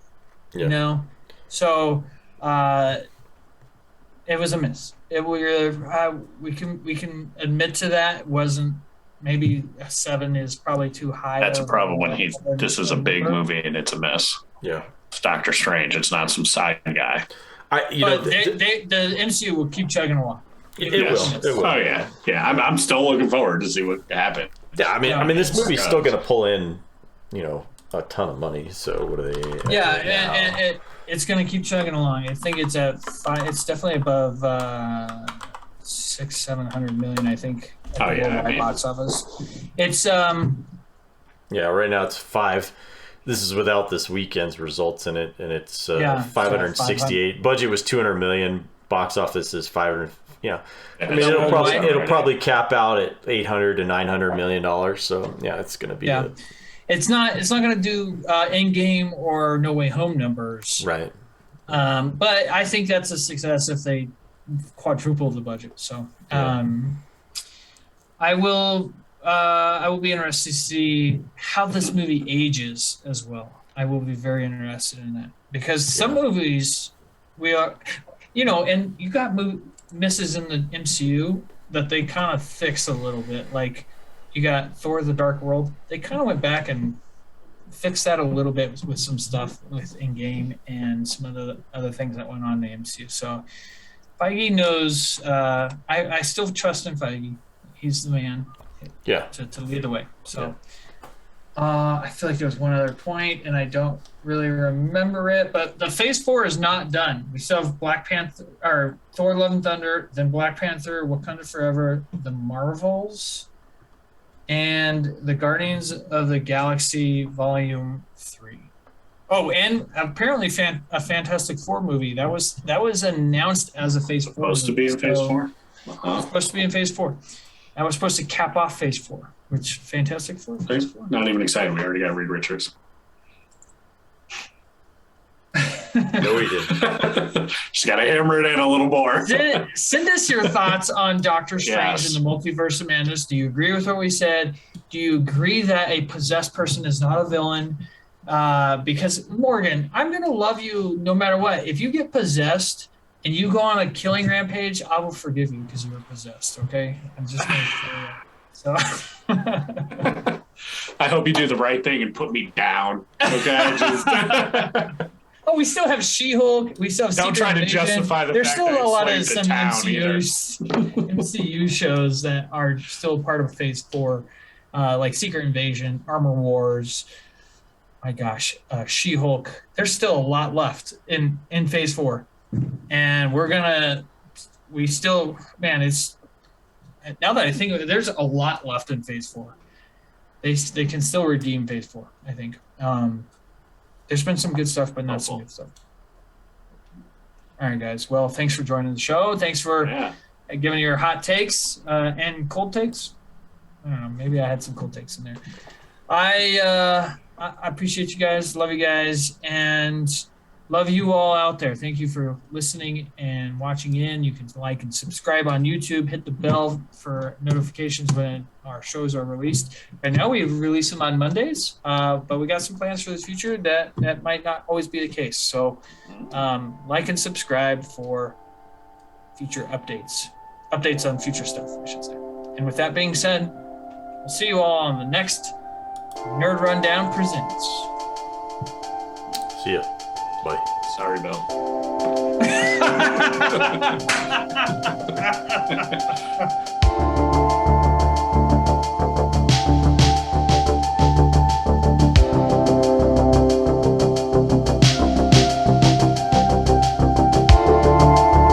Speaker 1: you know? So it was a miss. We can admit to that. It wasn't, maybe a 7 is probably too high.
Speaker 3: That's a problem when this is a big movie and it's a miss.
Speaker 2: Yeah.
Speaker 3: It's Doctor Strange. It's not some side guy.
Speaker 1: The MCU will keep chugging along.
Speaker 2: It will.
Speaker 3: Oh yeah. I'm still looking forward to see what happened.
Speaker 2: Yeah, I mean, this movie's still going to pull in, a ton of money. So what are they?
Speaker 1: And it's going to keep chugging along. I think it's at 5. It's definitely above 600-700 million. I think. Box office. It's
Speaker 2: right now it's 5. This is without this weekend's results in it, and it's 568. Budget was 200 million. Box office is 500. Yeah, I mean it'll probably cap out at 800 to 900 million dollars. So it's going to be. Yeah,
Speaker 1: it's not going to do Endgame or No Way Home numbers.
Speaker 2: Right.
Speaker 1: But I think that's a success if they quadruple the budget. So I will be interested to see how this movie ages as well. I will be very interested in that because some movies and you got misses in the MCU that they kind of fix a little bit. Like you got Thor: The Dark World. They kind of went back and fixed that a little bit with some stuff with Endgame and some of the other things that went on in the MCU. So Feige knows. I still trust in Feige. He's the man. To lead the way. So I feel like there was one other point and I don't really remember it, but the Phase 4 is not done. We still have Black Panther or Thor: Love and Thunder, then Black Panther, Wakanda Forever, the Marvels, and the Guardians of the Galaxy Volume 3. Oh, and apparently a Fantastic Four movie. That was announced as a Phase 4.
Speaker 3: Supposed to be in Phase 4?
Speaker 1: Supposed to be in Phase 4. I was supposed to cap off Phase 4, which Fantastic Four. Phase 4.
Speaker 3: Not even excited. We already got Reed Richards.
Speaker 2: No, we didn't.
Speaker 3: Just got to hammer it in a little more.
Speaker 1: Send us your thoughts on Doctor Strange and the Multiverse of Madness. Do you agree with what we said? Do you agree that a possessed person is not a villain? Because, Morgan, I'm going to love you no matter what. If you get possessed and you go on a killing rampage, I will forgive you because you were possessed, okay? I'm just going to tell you. So
Speaker 3: I hope you do the right thing and put me down, okay?
Speaker 1: Oh, we still have She-Hulk. We still have
Speaker 3: Don't try to justify the
Speaker 1: There's
Speaker 3: fact
Speaker 1: still
Speaker 3: that
Speaker 1: a lot of
Speaker 3: some
Speaker 1: some MCU shows that are still part of Phase 4, like Secret Invasion, Armor Wars. My gosh, She-Hulk. There's still a lot left in Phase 4. And it's now that I think of it, there's a lot left in Phase 4. They can still redeem Phase 4, I think. There's been some good stuff, but not some good stuff. All right, guys. Well, thanks for joining the show. Thanks for giving your hot takes and cold takes. I don't know. Maybe I had some cold takes in there. I appreciate you guys. Love you guys. And love you all out there. Thank you for listening and watching in. You can like and subscribe on YouTube. Hit the bell for notifications when our shows are released. Right now we release them on Mondays, but we got some plans for the future that might not always be the case. So like and subscribe for future updates on future stuff, I should say. And with that being said, we'll see you all on the next Nerd Rundown Presents.
Speaker 2: See ya. Bye.
Speaker 3: Sorry, Bill.